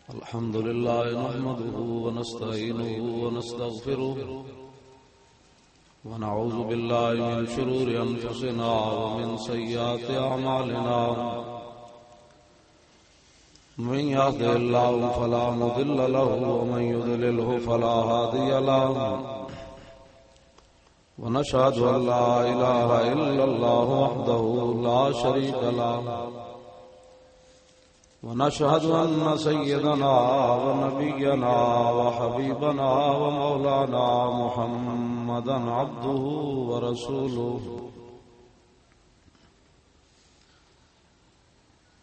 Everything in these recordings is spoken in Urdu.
الحمد لله نحمده ونستعينه ونستغفره ونعوذ بالله من شرور أنفسنا ومن سيئات أعمالنا من يهده الله فلا مضل له ومن يضلله فلا هادي له ونشهد أن لا إله إلا الله وحده لا شريك له ونشهد أن سيدنا ونبينا وحبيبنا ومولانا محمدا عبده ورسوله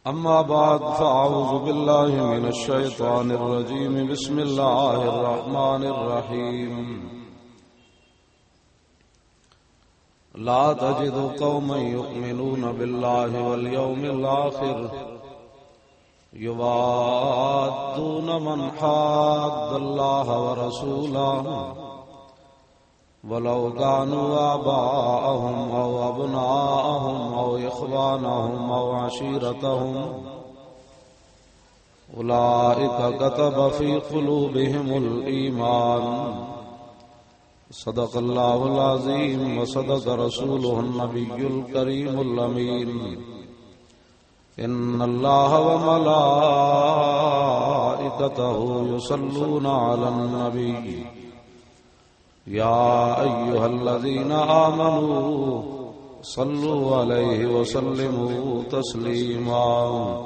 أما بعد فأعوذ بالله من الشيطان الرجيم بسم الله الرحمن الرحيم لا تجد قوما يؤمنون بالله واليوم الآخر يوادون من حاد الله ورسوله ولو كانوا آباءهم أو أبناءهم أو إخوانهم أو عشيرتهم أولئك كتب في قلوبهم الإيمان صدق الله العظيم وصدق رسوله النبي الكريم الأمين إن الله وملائكته يصلون على النبي يا أيها الذين آمنوا صلوا عليه وسلموا تسليما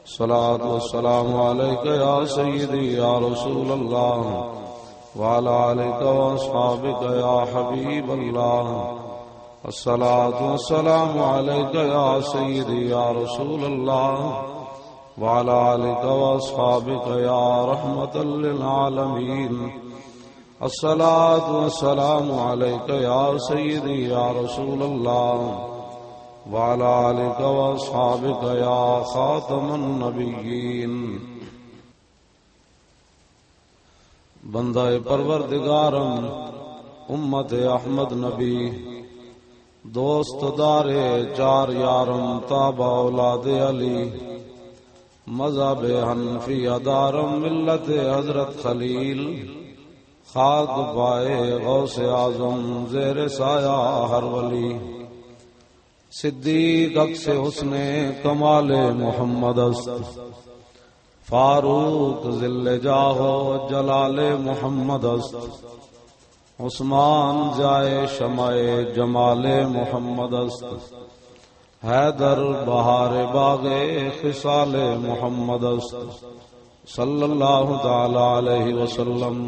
صلاة والسلام عليك يا سيدي يا رسول الله وعلى آلك وأصحابك يا حبيب الله الصلاة والسلام عليك يا سيدي يا رسول الله وعلى آلك وأصحابك يا رحمة للعالمين الصلاة والسلام عليك يا سيدي يا رسول الله وعلى آلك وأصحابك يا خاتم النبيين بندہ پروردگارم امت احمد نبی دوست دار چار یارم تابع اولاد علی مذہب حنفی ادارم ملت حضرت خلیل خاک پائے غوث اعظم زیر سایہ ہر ولی صدیق عکس حسن کمال محمد است فاروق ذل جاہ جلال محمد است عثمان جائے شمع جمال محمد است حیدر بہار باغ خصال محمد است صلی اللہ تعالی علیہ وسلم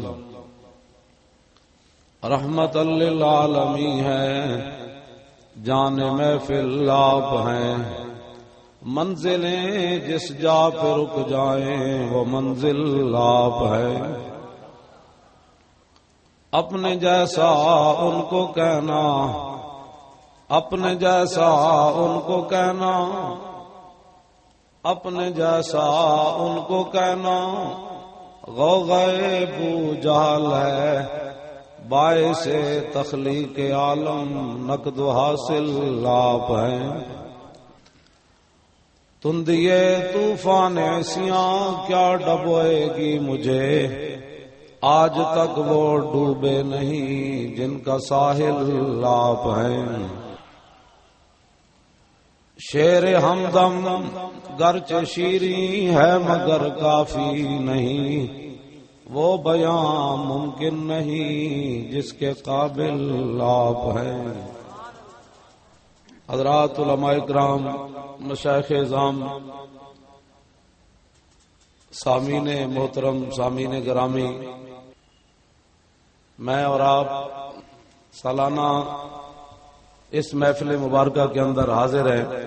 رحمت للعالمین ہے جان محفل آپ ہیں منزلیں جس جا پہ رک جائیں وہ منزل آپ ہے اپنے جیسا ان کو کہنا اپنے جیسا ان کو کہنا اپنے جیسا ان کو کہنا غوغائے بو جہل ہے باعث تخلیق عالم نقد و حاصل آپ ہیں تندیے طوفان ایسیاں کیا ڈبوئے گی مجھے آج تک وہ ڈوبے نہیں جن کا ساحل آپ ہیں شیر ہمدم گرچہ شیریں ہے مگر کافی نہیں وہ بیان ممکن نہیں جس کے قابل آپ ہیں حضرات علماء اکرام مشائخ اعظام سامعین محترم سامعین گرامی میں اور آپ سالانہ اس محفل مبارکہ کے اندر حاضر ہیں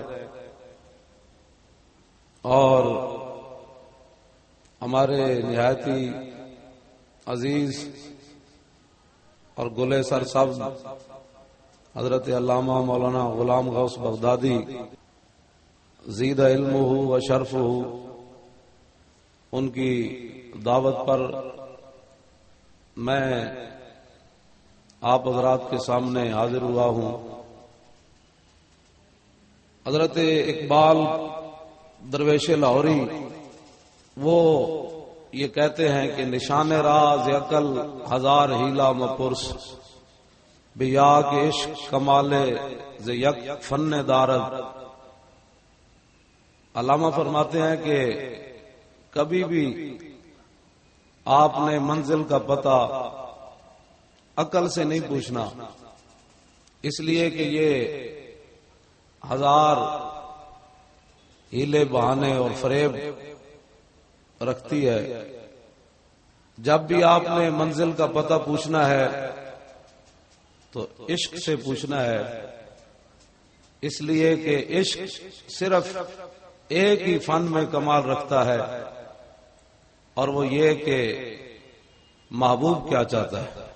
اور ہمارے نہایتی عزیز اور گلے سر سبز حضرت علامہ مولانا غلام غوث بغدادی زید علمہ و شرفہ ان کی دعوت پر میں آپ حضرات کے سامنے حاضر ہوا ہوں۔ حضرت اقبال درویش لاہوری وہ یہ کہتے ہیں کہ نشان راز عقل ہزار ہیلا مپرس بیا کے عشق کمال ز یک فن دارد. علامہ فرماتے ہیں کہ کبھی بھی آپ نے منزل کا پتہ عقل سے نہیں پوچھنا، اس لیے کہ یہ ہزار ہیلے بہانے اور فریب رکھتی ہے. جب بھی آپ نے منزل کا پتہ پوچھنا ہے تو عشق سے پوچھنا ہے، اس لیے کہ عشق صرف ایک ہی فن میں کمال رکھتا ہے، اور وہ یہ کہ محبوب کیا چاہتا ہے.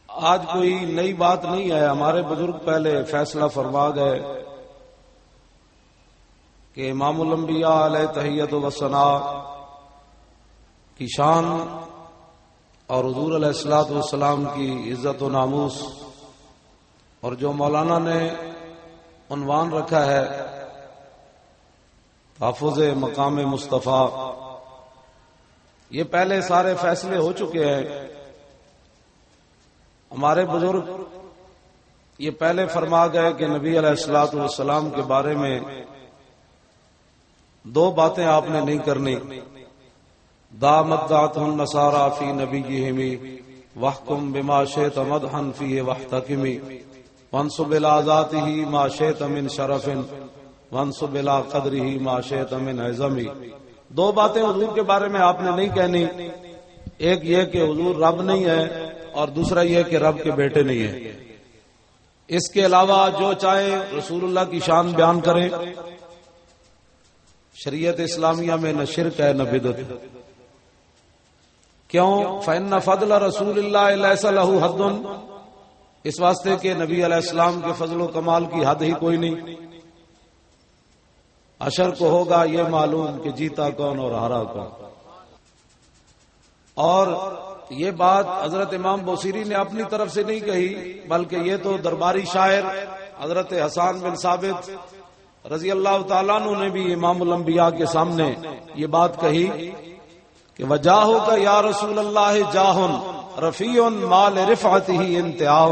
آج کوئی نئی بات نہیں ہے، ہمارے بزرگ پہلے فیصلہ فرما گئے کہ امام الانبیاء علیہ تحیت و ثناء کی شان اور حضور علیہ الصلوۃ والسلام کی عزت و ناموس، اور جو مولانا نے عنوان رکھا ہے تحفظ مقام مصطفیٰ، یہ پہلے سارے فیصلے ہو چکے ہیں. ہمارے بزرگ یہ پہلے فرما گئے کہ نبی علیہ الصلوۃ والسلام کے بارے میں دو باتیں آپ نے نہیں کرنی. دامداتہم النصارى فی نبیہم واحکم بما شئت مدحا فیہ واحتکم وانصب الی ذاتہ ما شئت من شرف وانصب الی قدرہ ما شئت من عظم. دو باتیں حضور کے بارے میں آپ نے نہیں کہنی، ایک یہ کہ حضور رب نہیں ہے، اور دوسرا یہ کہ رب کے بیٹے نہیں ہیں. اس کے علاوہ جو چاہے رسول اللہ کی شان بیان کریں. شریعت اسلامیہ میں نہ شرک ہے نہ بدعت. کیوں؟ فإن فضل رسول اللہ لیس لہ حد، اس واسطے کہ نبی علیہ السلام کے فضل و کمال کی حد ہی کوئی نہیں. حشر کو ہوگا یہ معلوم کہ جیتا کون اور ہارا کون. اور یہ بات حضرت امام بوصیری نے اپنی طرف سے نہیں کہی، بلکہ یہ تو درباری شاعر حضرت حسان بن ثابت رضی اللہ تعالیٰ عنہ نے بھی امام الانبیاء کے سامنے یہ بات کہی کہ وجاہو کا یا رسول اللہ جاہن رفیع مال رفعتہ انتہا،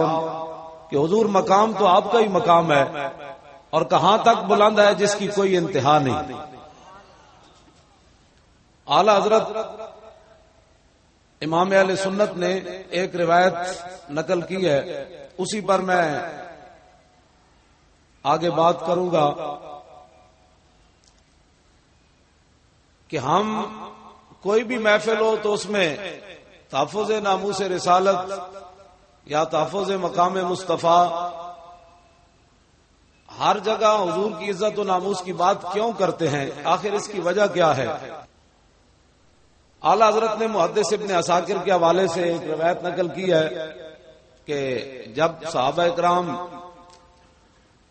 کہ حضور مقام تو آپ کا ہی مقام ہے اور کہاں تک بلند ہے جس کی کوئی انتہا نہیں. اعلی حضرت امام اہل سنت نے ایک روایت نقل کی ہے، اسی پر میں آگے بات کروں گا کہ ہم کوئی بھی محفل ہو تو اس میں تحفظ ناموس رسالت یا تحفظ مقام مصطفیٰ، ہر جگہ حضور کی عزت و ناموس کی بات کیوں کرتے ہیں؟ آخر اس کی وجہ کیا ہے؟ اعلی حضرت نے محدث ابن عساکر کے حوالے سے ایک روایت نقل کی ہے کہ جب صحابہ اکرام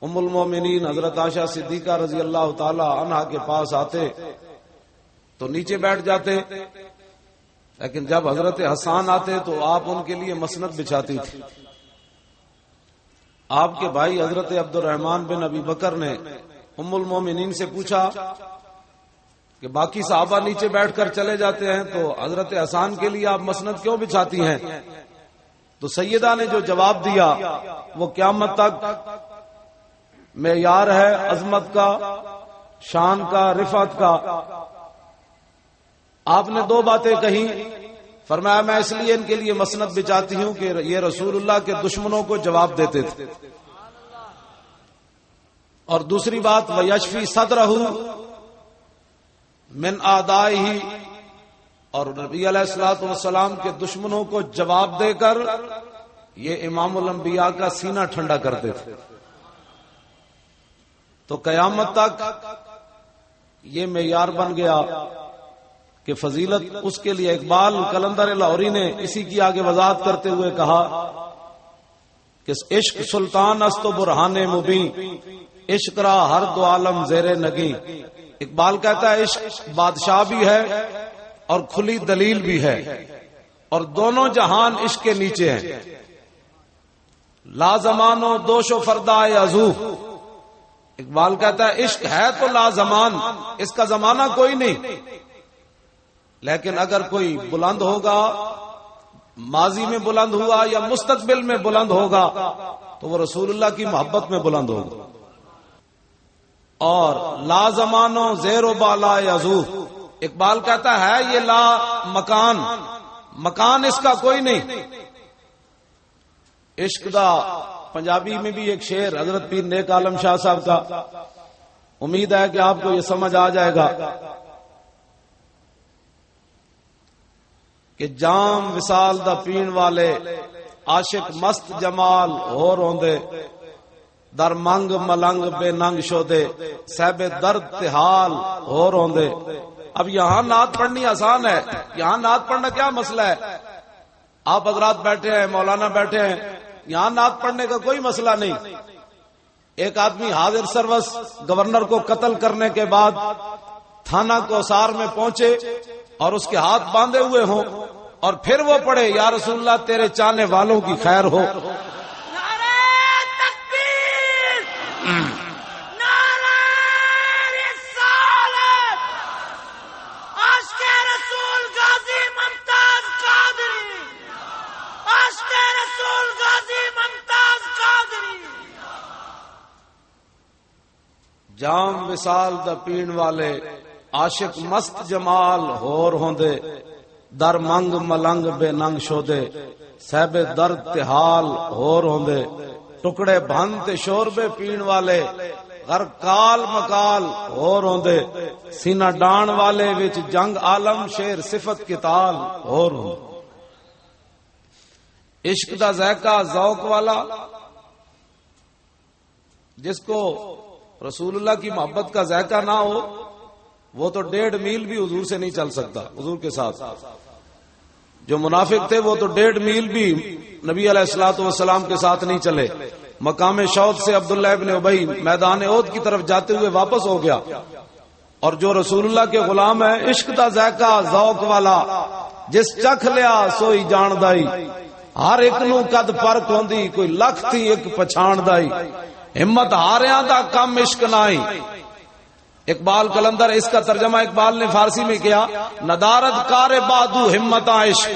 ام المومنین حضرت عائشہ صدیقہ رضی اللہ تعالی عنہا کے پاس آتے تو نیچے بیٹھ جاتے، لیکن جب حضرت حسان آتے تو آپ ان کے لیے مسند بچھاتی تھی. آپ کے بھائی حضرت عبد الرحمن بن ابی بکر نے ام المومنین سے پوچھا کہ باقی صحابہ نیچے بیٹھ کر چلے جاتے ہیں تو حضرت حسان کے لیے آپ مسند کیوں بچھاتی ہیں؟ تو سیدہ نے جو جواب دیا وہ قیامت تک معیار ہے عظمت کا، شان کا، رفعت کا. آپ نے دو باتیں کہی، فرمایا میں اس لیے ان کے لیے مسند بچاتی ہوں کہ یہ رسول اللہ کے دشمنوں کو جواب دیتے تھے، اور دوسری بات وَيَشْفِي صَدْرَهُ من آدائہی، اور نبی علیہ الصلوۃ والسلام کے دشمنوں کو جواب دے کر یہ امام الانبیاء کا سینہ ٹھنڈا کرتے تھے. تو قیامت تک یہ معیار بن گیا کہ فضیلت اس کے لیے. اقبال قلندر لاہوری نے اسی کی آگے وضاحت کرتے ہوئے کہا کہ عشق سلطان است و برہان مبین، عشق را ہر دو عالم زیر نگیں. اقبال کہتا ہے عشق بادشاہ بھی ہے اور کھلی دلیل بھی ہے، اور دونوں جہان عشق کے نیچے ہیں. لا زمانو دوش و فردائے عزو، اقبال کہتا ہے عشق ہے تو لازمان، اس کا زمانہ کوئی نہیں، لیکن اگر کوئی بلند ہوگا، ماضی میں بلند ہوا یا مستقبل میں بلند ہوگا تو وہ رسول اللہ کی محبت میں بلند ہوگا. اور لا زمانو زیر و بالا یزو، اقبال کہتا ہے یہ لا مکان، مکان اس کا کوئی نہیں. عشق دا پنجابی میں بھی ایک شعر حضرت پیر نیک عالم شاہ صاحب کا، امید ہے کہ آپ کو یہ سمجھ آ جائے گا کہ جام وصال دا پین والے عاشق مست جمال ہو روندے، در منگ ملنگ بے ننگ شودے صاحب درد تحال ہو روندے. اب یہاں نعت پڑھنی آسان ہے، یہاں نعت پڑھنا کیا مسئلہ ہے؟ آپ حضرات بیٹھے ہیں، مولانا بیٹھے ہیں، یہاں نعت پڑھنے کا کوئی مسئلہ نہیں. ایک آدمی حاضر سروس گورنر کو قتل کرنے کے بعد تھانہ کوثار میں پہنچے اور اس کے ہاتھ باندھے ہوئے ہوں اور پھر وہ پڑھے یا رسول اللہ تیرے چاہنے والوں کی خیر ہو. جام وصال دا پین والے عاشق مست جمال ہور ہوندے، در منگ ملنگ بے ننگ شودے صاحب درد تحال ہور ہوندے. ٹکڑے بھن تے شوربے پین والے غر کال مکال ہور ہوندے، سینہ ڈان والے وچ جنگ عالم شیر صفت کتال ہور ہوندے. عشق دا ذائقہ ذوق والا، جس کو رسول اللہ کی محبت کا ذائقہ نہ ہو وہ تو 1.5 میل بھی حضور سے نہیں چل سکتا. حضور کے ساتھ جو منافق تھے وہ تو 1.5 میل بھی نبی علیہ الصلوۃ والسلام کے ساتھ نہیں چلے. مقام شوق سے عبداللہ ابن ابی میدان احد کی طرف جاتے ہوئے واپس ہو گیا. اور جو رسول اللہ کے غلام ہے، عشق دا ذائقہ ذوق والا، جس چکھ لیا سوئی جان دائی، ہر ایک نو قد فرق ہوندی کوئی لکھ تھی ایک پچھان دائی، ہمت ہاریاں دا کم عشق نائی. اقبال کلندر، اس کا ترجمہ اقبال نے فارسی میں کیا، ندارت کار بادو ہمت عشق.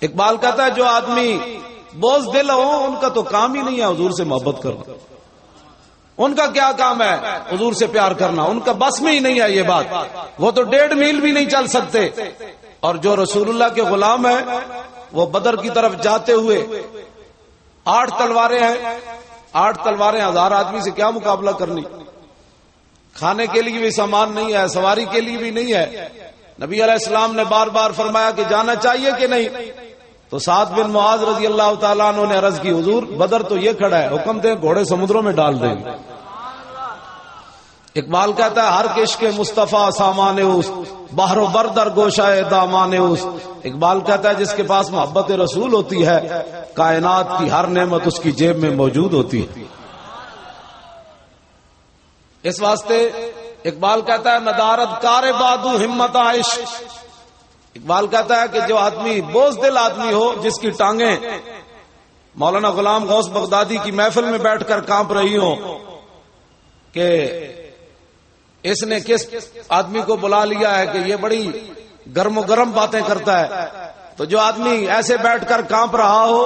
اقبال کہتا ہے جو آدمی بوجھ دل ہو ان کا تو کام ہی نہیں ہے حضور سے محبت کرنا، ان کا کیا کام ہے حضور سے پیار کرنا، ان کا بس میں ہی نہیں ہے یہ بات، وہ تو 1.5 میل بھی نہیں چل سکتے. اور جو رسول اللہ کے غلام ہے وہ بدر کی طرف جاتے ہوئے 8 تلواریں ہیں، 8 تلواریں 1000 آدمی سے کیا مقابلہ کرنی، کھانے کے لیے بھی سامان نہیں ہے، سواری کے لیے بھی نہیں ہے. نبی علیہ السلام نے بار بار فرمایا کہ جانا چاہیے کہ نہیں، تو سعد بن معاذ رضی اللہ تعالیٰ عنہ نے عرض کی حضور بدر تو یہ کھڑا ہے، حکم دیں گھوڑے سمندروں میں ڈال دیں. اقبال کہتا ہے ہر کش کے مصطفیٰ سامان اس، بحر و بردر گوشائے دامان اس. اقبال کہتا ہے جس کے پاس محبت رسول ہوتی ہے کائنات کی ہر نعمت اس کی جیب میں موجود ہوتی ہے. اس واسطے اقبال کہتا ہے ندارت کار بادو ہمت عشق. اقبال کہتا ہے کہ جو آدمی بوجھ دل آدمی ہو، جس کی ٹانگیں مولانا غلام غوث بغدادی کی محفل میں بیٹھ کر کانپ رہی ہوں کہ اس نے کس آدمی کو بلا لیا ہے کہ یہ بڑی گرم و گرم باتیں کرتا ہے، تو جو آدمی ایسے بیٹھ کر کانپ رہا ہو،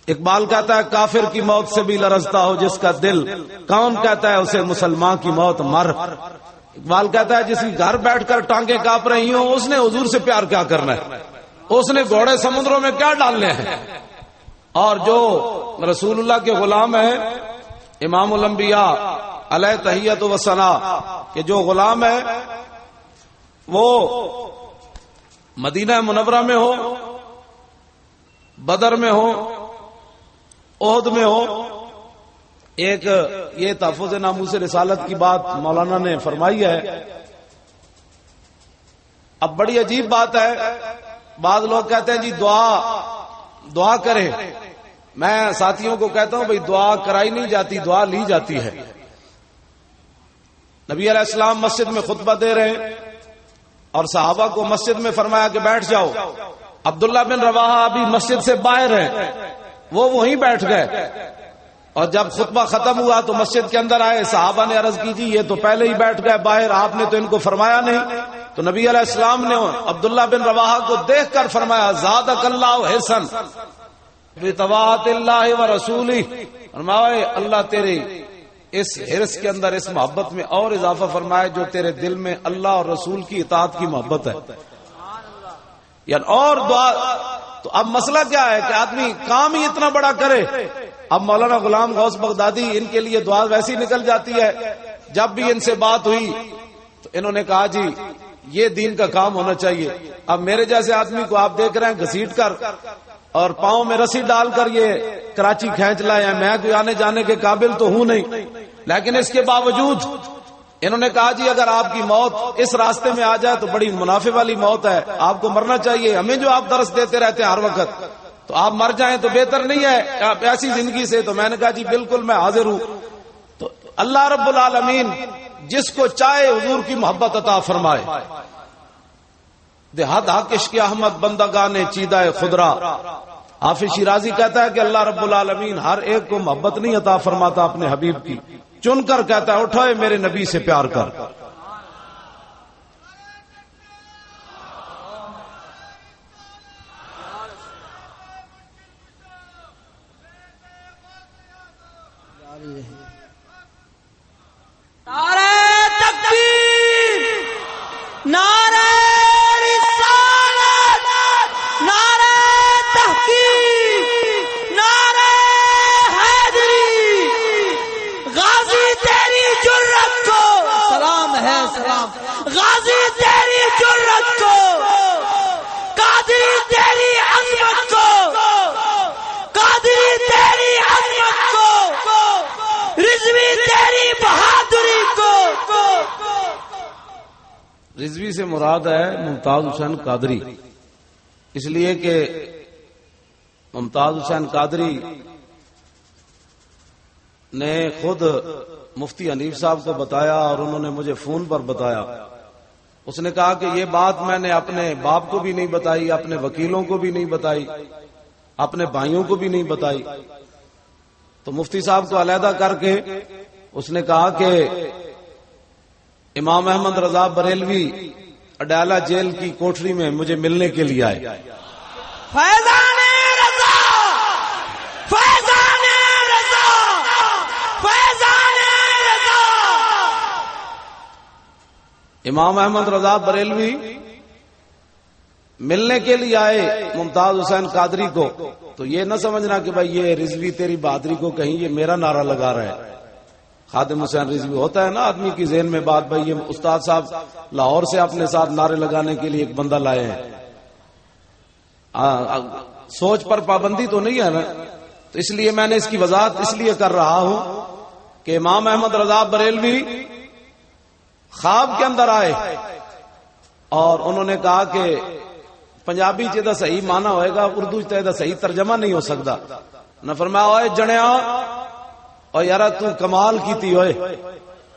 اقبال کہتا ہے کافر کی موت سے بھی لرزتا ہو جس کا دل، کون کہتا ہے اسے مسلمان کی موت مر. اقبال کہتا ہے جس کی گھر بیٹھ کر ٹانگیں کانپ رہی ہوں اس نے حضور سے پیار کیا کرنا ہے، اس نے گھوڑے سمندروں میں کیا ڈالنے ہیں. اور جو رسول اللہ کے غلام ہیں، امام الانبیاء علیہ تحیت و ثنا کہ جو غلام ہے وہ مدینہ منورہ میں ہو، بدر میں ہو، احد میں ہو. ایک یہ تحفظ ناموس رسالت کی بات مولانا نے فرمائی ہے. اب بڑی عجیب بات ہے، بعض لوگ کہتے ہیں جی دعا کرے. میں ساتھیوں کو کہتا ہوں بھئی دعا کرائی نہیں جاتی، دعا لی جاتی ہے. نبی علیہ السلام مسجد میں خطبہ دے رہے ہیں اور صحابہ کو مسجد میں فرمایا کہ بیٹھ جاؤ. عبداللہ بن رواحہ ابھی مسجد سے باہر ہیں، وہ وہیں بیٹھ گئے اور جب خطبہ ختم ہوا تو مسجد کے اندر آئے، صحابہ نے عرض کی جی یہ تو پہلے ہی بیٹھ گئے باہر، آپ نے تو ان کو فرمایا نہیں. تو نبی علیہ السلام نے عبداللہ بن رواحہ کو دیکھ کر فرمایا زادک اللہ حسن بطاعت اللہ و رسولہ، فرمایا اللہ تیرے اس حرص کے اندر، اس محبت میں اور اضافہ فرمائے جو تیرے دل میں اللہ اور رسول کی اطاعت کی محبت ہے. یعنی اور دعا. تو اب مسئلہ کیا ہے کہ آدمی کام ہی اتنا بڑا کرے. اب مولانا غلام غوث بغدادی، ان کے لیے دعا ویسی نکل جاتی ہے. جب بھی ان سے بات ہوئی تو انہوں نے کہا جی یہ دین کا کام ہونا چاہیے. اب میرے جیسے آدمی کو آپ دیکھ رہے ہیں گھسیٹ کر اور پاؤں میں رسی ڈال کر یہ کراچی کھینچ لائے ہیں. میں کوئی آنے جانے کے قابل تو ہوں نہیں، لیکن اس کے باوجود انہوں نے کہا جی اگر آپ کی موت اس راستے میں آ جائے تو بڑی منافع والی موت ہے، آپ کو مرنا چاہیے. ہمیں جو آپ درس دیتے رہتے ہیں ہر وقت، تو آپ مر جائیں تو بہتر نہیں ہے آپ ایسی زندگی سے. تو میں نے کہا جی بالکل میں حاضر ہوں. تو اللہ رب العالمین جس کو چاہے حضور کی محبت عطا فرمائے. دیہات عشق احمد بندگان چیدہ خدرا. حافظ شیرازی کہتا ہے کہ اللہ رب العالمین ہر ایک کو محبت نہیں عطا فرماتا اپنے حبیب کی، چن کر کہتا ہے اٹھائے میرے نبی سے پیار کر. نعرہ تکبیر، نعرہ رسالت، نعرہ تحقیق، نعرہ حیدری. غازی تیری جرت کو سلام ہے سلام، غازی تیری جرت کو، قادری تیری عظمت کو، قادری تیری عظمت کو، رضوی تیری بہادری کو. رضوی سے مراد ہے ممتاز حسین قادری، اس لیے کہ ممتاز حسین قادری نے خود مفتی حنیف صاحب کو بتایا اور انہوں نے مجھے فون پر بتایا. اس نے کہا کہ یہ بات میں نے اپنے باپ کو بھی نہیں بتائی، اپنے وکیلوں کو بھی نہیں بتائی، اپنے بھائیوں کو بھی نہیں بتائی. تو مفتی صاحب کو علیحدہ کر کے اس نے کہا کہ امام احمد رضا بریلوی اڈیالہ جیل کی کوٹری میں مجھے ملنے کے لیے آئے. فیضان رضا، فیضان رضا، فیضان رضا. امام احمد رضا بریلوی ملنے کے لیے آئے ممتاز حسین قادری کو. تو یہ نہ سمجھنا کہ بھائی یہ رضوی تیری بہادری کو کہیں یہ میرا نعرہ لگا رہا ہے. خادم حسین رضوی ہوتا ہے نا آدمی کی ذہن میں بات، بھائی یہ استاد صاحب لاہور سے اپنے ساتھ نعرے لگانے کے لیے ایک بندہ لائے ہیں. سوچ پر پابندی تو نہیں ہے نا. تو اس لیے میں نے اس کی وضاحت اس لیے کر رہا ہوں کہ امام احمد رضا بریلوی خواب کے اندر آئے اور انہوں نے کہا کہ پنجابی چیدہ صحیح معنی ہوئے گا، اردو چیدہ صحیح ترجمہ نہیں ہو سکتا. نہ فرمایا اوے جنیا اور یارا تو کمال کی تھی ہوئے،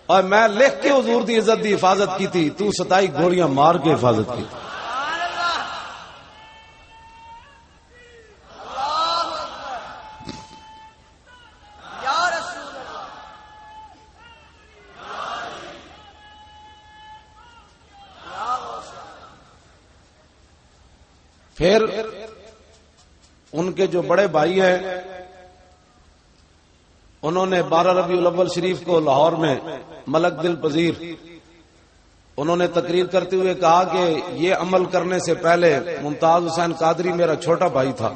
اور میں لکھ کے حضور دی عزت دی حفاظت کی تھی، تو 27 گولیاں مار کے حفاظت کی. پھر ان کے جو بڑے بھائی ہیں انہوں نے 12 ربیع الاول شریف کو لاہور میں ملک دل پذیر انہوں نے تقریر کرتے ہوئے کہا کہ یہ عمل کرنے سے پہلے ممتاز حسین قادری میرا چھوٹا بھائی تھا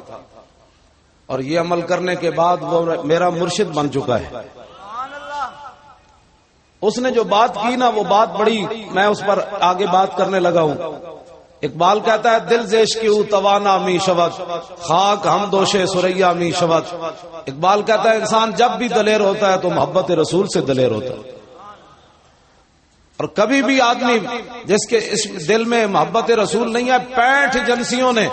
اور یہ عمل کرنے کے بعد وہ میرا مرشد بن چکا ہے. اس نے جو بات کی نا وہ بات بڑی، میں اس پر آگے بات کرنے لگا ہوں. اقبال کہتا ہے دل زیش کیوں توانا می شود، خاک ہم دوشے سریا می شود. اقبال کہتا ہے انسان جب بھی دلیر ہوتا ہے تو محبت رسول سے دلیر ہوتا ہے. اور کبھی بھی آدمی جس کے اس دل میں محبت رسول نہیں ہے، 65 ایجنسیوں نے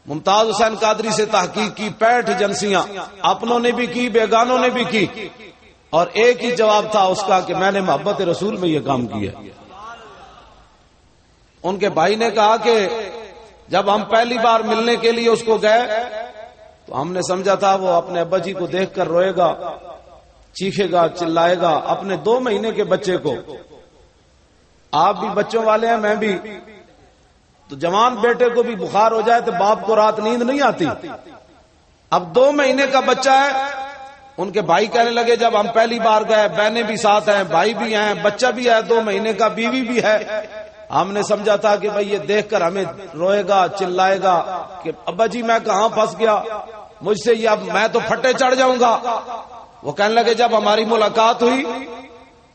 ممتاز حسین قادری سے تحقیق کی، 65 ایجنسیاں اپنوں نے بھی کی بیگانوں نے بھی کی، اور ایک ہی جواب تھا اس کا کہ میں نے محبت رسول میں یہ کام کیا. ان کے بھائی نے کہا کہ جب ہم پہلی بار ملنے کے لیے اس کو گئے تو ہم نے سمجھا تھا وہ اپنے ابا جی کو دیکھ کر روئے گا، چیخے گا، چلائے گا، اپنے 2 مہینے کے بچے کو۔ آپ بھی بچوں والے ہیں، میں بھی، تو جوان بیٹے کو بھی بخار ہو جائے تو باپ کو رات نیند نہیں آتی۔ اب 2 مہینے کا بچہ ہے، ان کے بھائی کہنے لگے جب ہم پہلی بار گئے، بہنیں بھی ساتھ ہیں، بھائی بھی ہیں، بچہ بھی ہے 2 مہینے کا، بیوی بھی ہے۔ ہم نے سمجھا تھا کہ بھئی یہ دیکھ کر ہمیں روئے گا، چلائے گا کہ ابا جی میں کہاں پھنس گیا، مجھ سے یہ اب میں تو پھٹے چڑھ جاؤں گا۔ وہ کہنے لگے جب ہماری ملاقات ہوئی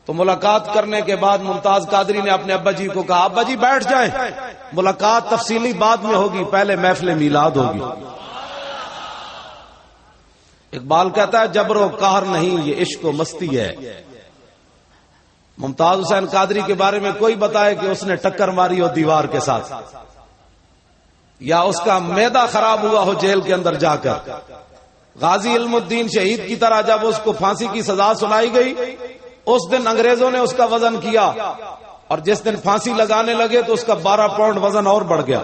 تو ملاقات کرنے کے بعد ممتاز قادری نے اپنے ابا جی کو کہا ابا جی بیٹھ جائیں، ملاقات تفصیلی بعد میں ہوگی، پہلے محفل میلاد ہوگی۔ اقبال کہتا ہے جبر و قہر نہیں یہ عشق و مستی ہے۔ ممتاز حسین قادری کے بارے میں کوئی بتائے کہ اس نے ٹکر ماری ہو دیوار کے ساتھ، یا اس کا معدہ خراب ہوا ہو جیل کے اندر جا کر۔ غازی علم الدین شہید کی طرح جب اس کو پھانسی کی سزا سنائی گئی، اس دن انگریزوں نے اس کا وزن کیا، اور جس دن پھانسی لگانے لگے تو اس کا 12 پاؤنڈ وزن اور بڑھ گیا۔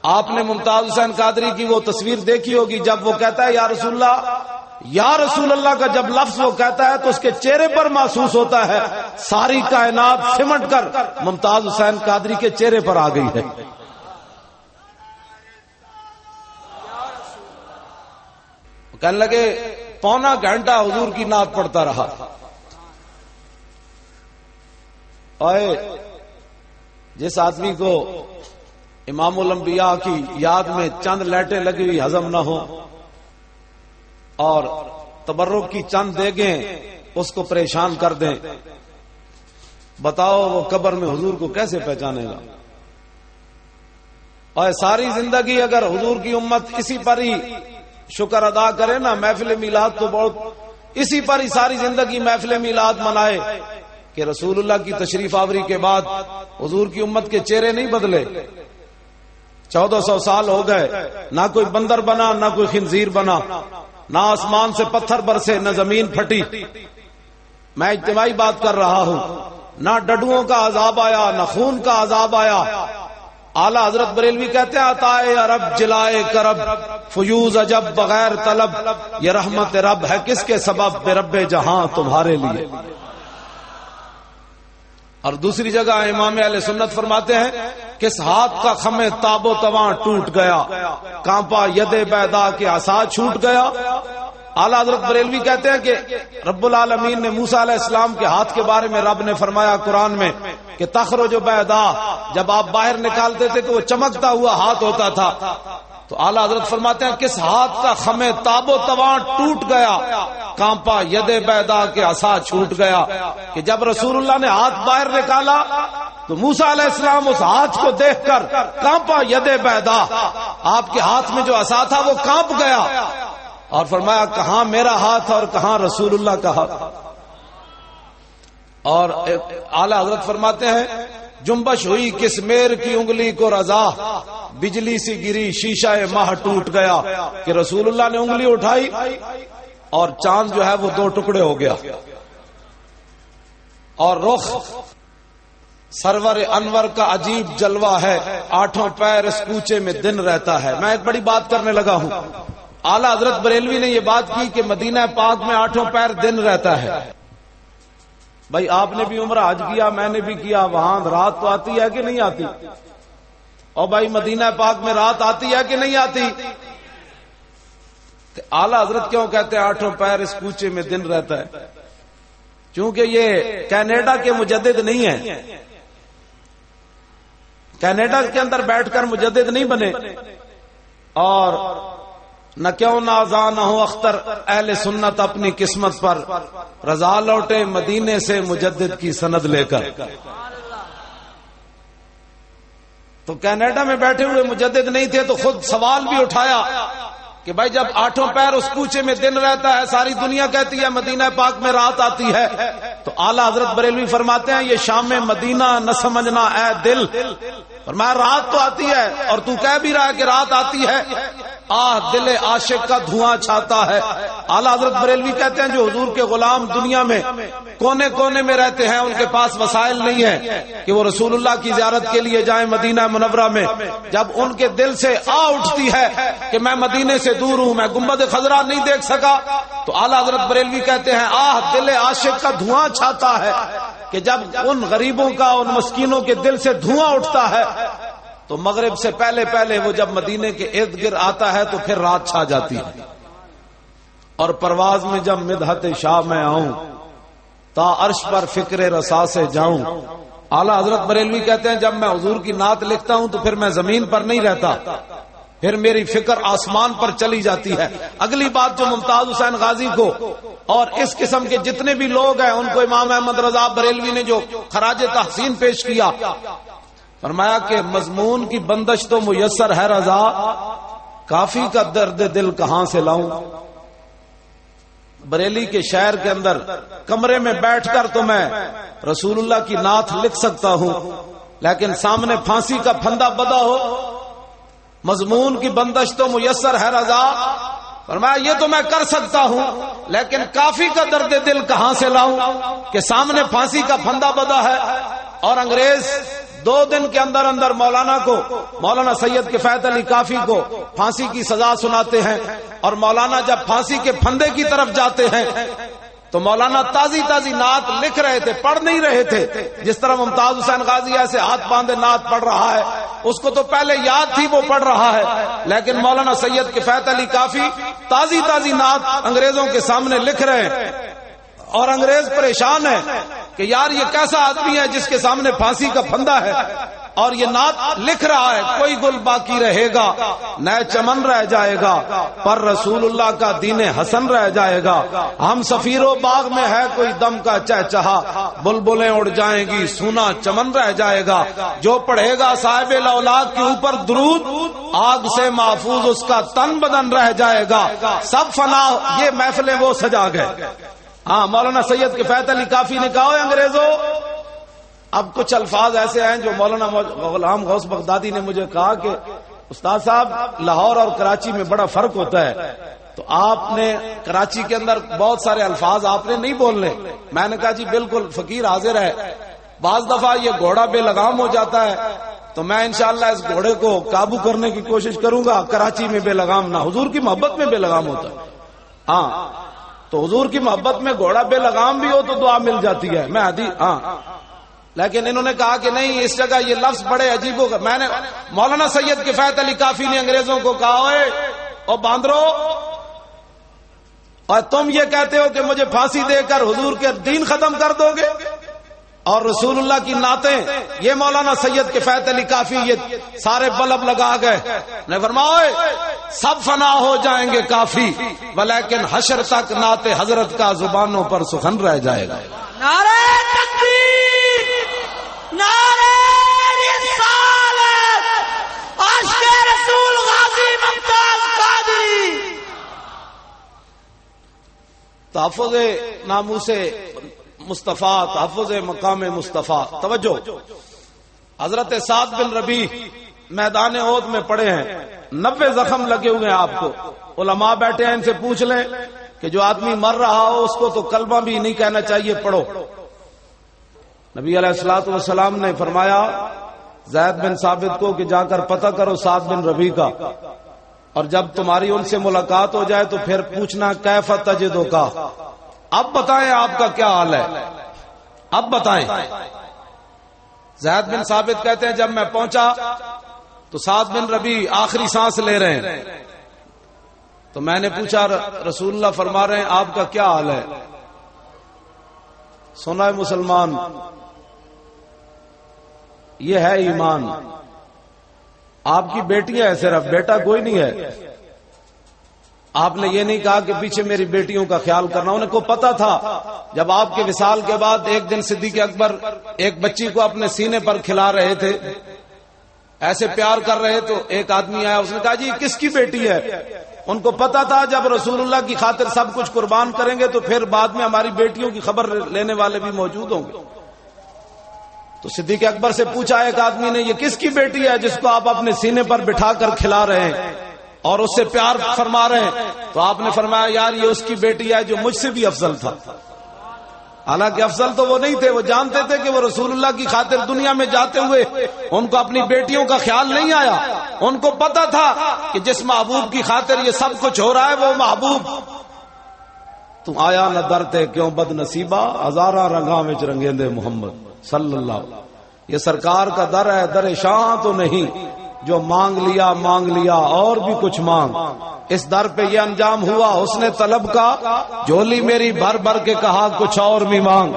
آپ نے ممتاز حسین قادری کی وہ تصویر دیکھی ہوگی جب وہ کہتا ہے یا رسول اللہ، یا رسول اللہ کا جب لفظ وہ کہتا ہے تو اس کے چہرے پر محسوس ہوتا ہے ساری کائنات سمٹ کر ممتاز حسین قادری کے چہرے پر آ گئی ہے۔ کہنے لگے 1.25 گھنٹہ حضور کی نعت پڑھتا رہا۔ اور جس آدمی کو امام الانبیاء کی یاد میں چند لیٹیں لگی ہوئی ہضم نہ ہو اور تبرک کی چند دیگیں اس کو پریشان کر دیں، بتاؤ وہ قبر میں حضور کو کیسے پہچانے گا؟ اور ساری زندگی اگر حضور کی امت اسی پر ہی شکر ادا کرے نا، محفل میلاد تو بہت، اسی پر ہی ساری زندگی محفل میلاد منائے کہ رسول اللہ کی تشریف آوری کے بعد حضور کی امت کے چہرے نہیں بدلے۔ 1400 سال ہو گئے، نہ کوئی بندر بنا، نہ کوئی خنزیر بنا، نہ آسمان سے پتھر برسے، نہ زمین پھٹی۔ میں اجتماعی بات کر رہا ہوں، نہ ڈڈوؤں کا عذاب آیا، نہ خون کا عذاب آیا۔ اعلیٰ حضرت بریلوی کہتے ہیں عطائے عرب جلائے کرب، فیوز عجب بغیر طلب، یہ رحمت رب ہے کس کے سبب، بے رب جہاں تمہارے لیے۔ اور دوسری جگہ امام اہل سنت فرماتے ہیں کس ہاتھ کا خم تاب و تواں ٹوٹ گیا، کانپا ید بیدا کے عصا چھوٹ گیا۔ اعلیٰ حضرت بریلوی کہتے ہیں کہ رب العالمین نے موسیٰ علیہ السلام کے ہاتھ کے بارے میں رب نے فرمایا قرآن میں کہ تخرج بیدا، جب آپ باہر نکالتے تھے تو وہ چمکتا ہوا ہاتھ ہوتا تھا۔ تو اعلیٰ حضرت فرماتے ہیں کس ہاتھ کا خم تاب و تواں ٹوٹ گیا، کانپا ید بیدا کے عصا چھوٹ گیا، کہ جب رسول اللہ نے ہاتھ باہر نکالا تو موسیٰ علیہ السلام اس ہاتھ کو دیکھ کر کانپا ید بیدا، آپ کے ہاتھ میں جو عصا تھا وہ کانپ گیا، اور فرمایا کہاں میرا ہاتھ اور کہاں رسول اللہ کا ہاتھ۔ اور اعلیٰ حضرت فرماتے ہیں جنبش ہوئی کس میر کی انگلی کو رضا، بجلی سی گری شیشہ ماہ ٹوٹ گیا، کہ رسول اللہ نے انگلی اٹھائی اور چاند جو ہے وہ 2 ٹکڑے ہو گیا، اور رخ سرور انور کا عجیب جلوہ ہے، 8 پیر اس کوچے میں دن رہتا ہے۔ میں ایک بڑی بات کرنے لگا ہوں، اعلیٰ حضرت بریلوی نے یہ بات کی کہ مدینہ پاک میں 8 پیر دن رہتا ہے۔ بھائی آپ نے بھی عمرہ حج کیا، میں نے بھی کیا، وہاں رات تو آتی ہے کہ نہیں آتی؟ اور بھائی مدینہ پاک میں رات آتی ہے کہ نہیں آتی؟ تو اعلیٰ حضرت کیوں کہتے ہیں 8 پیر اس کوچے میں دن رہتا ہے؟ کیونکہ یہ کینیڈا کے مجدد نہیں ہیں، کینیڈا کے اندر بیٹھ کر مجدد نہیں بنے، اور نہ کیوں نہ آزاں نہ ہو اختر اہل سنت اپنی قسمت پر، رضا لوٹے مدینے سے مجدد کی سند لے کر۔ تو کینیڈا میں بیٹھے ہوئے مجدد نہیں تھے تو خود سوال بھی اٹھایا کہ بھائی جب 8 پیر اس کوچے میں دن رہتا ہے، ساری دنیا کہتی ہے مدینہ پاک میں رات آتی ہے، تو اعلیٰ حضرت بریلوی فرماتے ہیں یہ شام مدینہ نہ سمجھنا اے دل، فرمایا رات تو آتی ہے اور تو کہہ بھی رہا ہے کہ رات آتی ہے، آہ دل عاشق کا دھواں چھاتا ہے، اعلیٰ حضرت بریلوی کہتے ہیں جو حضور کے غلام دنیا میں کونے کونے میں رہتے ہیں، ان کے پاس وسائل نہیں ہے کہ وہ رسول اللہ کی زیارت کے لیے جائیں مدینہ منورہ میں، جب ان کے دل سے آ اٹھتی ہے کہ میں مدینے سے دور ہوں، میں گنبد خضرا نہیں دیکھ سکا، تو اعلیٰ حضرت بریلوی کہتے ہیں دل عاشق کا دھواں چھاتا ہے کہ جب ان غریبوں کا، ان مسکینوں کے دل سے دھواں اٹھتا ہے تو مغرب سے پہلے پہلے وہ جب مدینے کے ارد گرد آتا ہے تو پھر رات چھا جاتی ہے، اور پرواز میں جب مدحت شاہ میں آؤں تا عرش پر فکر رسا سے جاؤں۔ اعلیٰ حضرت بریلوی کہتے ہیں جب میں حضور کی نعت لکھتا ہوں تو پھر میں زمین پر نہیں رہتا، پھر میری فکر آسمان پر چلی جاتی ہے۔ اگلی بات جو ممتاز حسین غازی کو اور اس قسم کے جتنے بھی لوگ ہیں ان کو امام احمد رضا بریلوی نے جو خراج تحسین پیش کیا، فرمایا کہ مضمون کی بندش تو میسر ہے رضا، کافی کا درد دل کہاں سے لاؤں۔ بریلی کے شہر کے اندر کمرے میں بیٹھ کر تو میں رسول اللہ کی نعت لکھ سکتا ہوں، لیکن سامنے پھانسی کا پھندا بدا ہو، مضمون کی بندش تو میسر ہے رضا، فرمایا یہ تو میں کر سکتا ہوں، لیکن کافی کا درد دل کہاں سے لاؤں کہ سامنے پھانسی کا پھندا بدا ہے۔ اور انگریز 2 دن کے اندر اندر مولانا سید کفایت علی کافی کو پھانسی کی سزا سناتے ہیں، اور مولانا جب پھانسی کے پھندے کی طرف جاتے ہیں تو مولانا تازی تازی نعت لکھ رہے تھے، پڑھ نہیں رہے تھے۔ جس طرح ممتاز حسین غازی ایسے ہاتھ باندھے نعت پڑھ رہا ہے، اس کو تو پہلے یاد تھی وہ پڑھ رہا ہے، لیکن مولانا سید کفایت علی کافی تازی تازی نعت انگریزوں کے سامنے لکھ رہے ہیں، اور انگریز پریشان ہے کہ یار یہ کیسا آدمی ہے جس کے سامنے پھانسی کا پھندا ہے اور یہ نعت لکھ رہا ہے، کوئی گل باقی رہے گا نئے چمن رہ جائے گا، پر رسول اللہ کا دین حسن رہ جائے گا، ہم سفیرو باغ میں ہے کوئی دم کا چہچہا، بلبلیں اڑ جائیں گی سونا چمن رہ جائے گا، جو پڑھے گا صاحب الاولاد کے اوپر درود آگ سے محفوظ اس کا تن بدن رہ جائے گا، سب فنا۔ یہ محفلیں وہ سجا گئے۔ ہاں مولانا سید کفایت علی کافی نے کہا ہے انگریزوں، اب کچھ الفاظ ایسے ہیں جو مولانا غلام غوث بغدادی نے مجھے کہا کہ استاد صاحب لاہور اور کراچی میں بڑا فرق ہوتا ہے، تو آپ نے کراچی کے اندر بہت سارے الفاظ آپ نے نہیں بولنے۔ میں نے کہا جی بالکل فقیر حاضر ہے، بعض دفعہ یہ گھوڑا بے لگام ہو جاتا ہے تو میں انشاءاللہ اس گھوڑے کو قابو کرنے کی کوشش کروں گا، کراچی میں بے لگام نہ، حضور کی محبت میں بے لگام ہوتا ہے۔ ہاں تو حضور کی محبت میں گھوڑا بے لگام بھی ہو تو دعا مل جاتی ہے، میں ہاں، لیکن انہوں نے کہا کہ نہیں اس جگہ یہ لفظ بڑے عجیب ہوگا۔ میں نے مولانا سید کفایت علی کافی نے انگریزوں کو کہا او باندرو، اور تم یہ کہتے ہو کہ مجھے پھانسی دے کر حضور کے دین ختم کر دو گے اور رسول اللہ کی نعتیں، یہ مولانا سید کفایت علی کافی یہ سارے بلب لگا گئے، نے فرمایا سب فنا ہو جائیں گے کافی، ولیکن حشر تک نعت حضرت کا زبانوں پر سخن رہ جائے گا۔ نعرہ تکبیر، نعرہ رسالت، عاشق رسول غازی ممتاز قادری۔ تحفظ ناموس مصطفیٰ، تحفظ مقام مصطفیٰ۔ توجہ، حضرت سعد بن ربیع میدان احد میں پڑے ہیں، 90 زخم لگے ہوئے ہیں آپ کو، علماء بیٹھے ہیں، ان سے پوچھ لیں کہ جو آدمی مر رہا ہو اس کو تو کلمہ بھی نہیں کہنا چاہیے، پڑھو۔ نبی علیہ الصلوۃ والسلام نے فرمایا زید بن ثابت کو کہ جا کر پتہ کرو سعد بن ربیع کا، اور جب تمہاری ان سے ملاقات ہو جائے تو پھر پوچھنا کیف تجدو کا، اب بتائیں آپ کا کیا حال ہے، اب بتائیں۔ زید بن ثابت کہتے ہیں جب میں پہنچا تو سعد بن ربیع آخری سانس لے رہے ہیں، تو میں نے پوچھا رسول اللہ فرما رہے ہیں آپ کا کیا حال ہے؟ سنا ہے مسلمان، یہ ہے ایمان۔ آپ کی بیٹی ہے صرف، بیٹا کوئی نہیں ہے۔ آپ نے یہ نہیں کہا کہ پیچھے میری بیٹیوں کا خیال کرنا، انہیں کو پتا تھا جب آپ کے وصال کے بعد ایک دن صدیق اکبر ایک بچی کو اپنے سینے پر کھلا رہے تھے، ایسے پیار کر رہے، تو ایک آدمی آیا، اس نے کہا جی کس کی بیٹی ہے؟ ان کو پتا تھا جب رسول اللہ کی خاطر سب کچھ قربان کریں گے تو پھر بعد میں ہماری بیٹیوں کی خبر لینے والے بھی موجود ہوں گے۔ تو صدیق اکبر سے پوچھا ایک آدمی نے، یہ کس کی بیٹی ہے جس کو آپ اپنے سینے پر بٹھا کر کھلا رہے ہیں؟ اور اس سے پیار فرما رہے ہیں، تو آپ نے فرمایا یار یہ اس کی بیٹی ہے جو مجھ سے بھی افضل تھا۔ حالانکہ افضل تو وہ نہیں تھے، وہ جانتے تھے کہ وہ رسول اللہ کی خاطر دنیا میں جاتے ہوئے ان کو اپنی بیٹیوں کا خیال نہیں آیا، ان کو پتا تھا کہ جس محبوب کی خاطر یہ سب کچھ ہو رہا ہے وہ محبوب تم آیا نہ درتے کیوں بد نصیبہ ہزارہ رنگاں وچ رنگیندے محمد صلی اللہ علیہ وسلم۔ یہ سرکار کا در ہے، در شاہ تو نہیں جو مانگ لیا اور بھی کچھ مانگ۔ اس در پہ یہ انجام ہوا حسن طلب کا، جھولی میری بھر بھر کے کہا کچھ اور بھی مانگ۔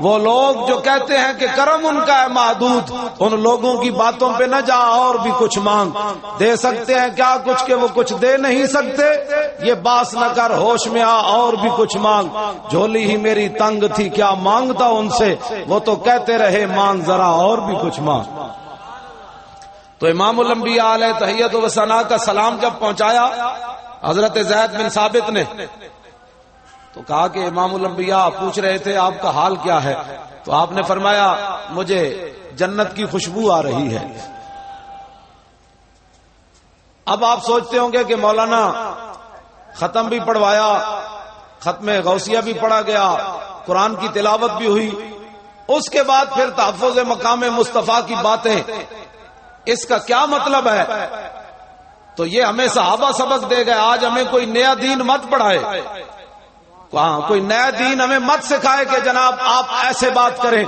وہ لوگ جو کہتے ہیں کہ کرم ان کا ہے محدود، ان لوگوں کی باتوں پہ نہ جا اور بھی کچھ مانگ۔ دے سکتے ہیں کیا کچھ کہ وہ کچھ دے نہیں سکتے، یہ باس نہ کر ہوش میں آ اور بھی کچھ مانگ۔ جھولی ہی میری تنگ تھی کیا مانگتا ان سے، وہ تو کہتے رہے مانگ ذرا اور بھی کچھ مانگ۔ تو امام الانبیاء علیہ تحیت و ثنا کا سلام جب پہنچایا حضرت زید بن ثابت نے، تو کہا کہ امام الانبیاء پوچھ رہے تھے آپ کا حال کیا ہے، تو آپ نے فرمایا مجھے جنت کی خوشبو آ رہی ہے۔ اب آپ سوچتے ہوں گے کہ مولانا ختم بھی پڑھوایا، ختم غوثیہ بھی پڑھا گیا، قرآن کی تلاوت بھی ہوئی، اس کے بعد پھر تحفظ مقام مصطفیٰ کی باتیں، اس کا کیا مطلب ہے؟ تو یہ ہمیں صحابہ سبق دے گئے، آج ہمیں کوئی نیا دین مت پڑھائے، کوئی نیا دین ہمیں مت سکھائے کہ جناب آپ ایسے بات کریں۔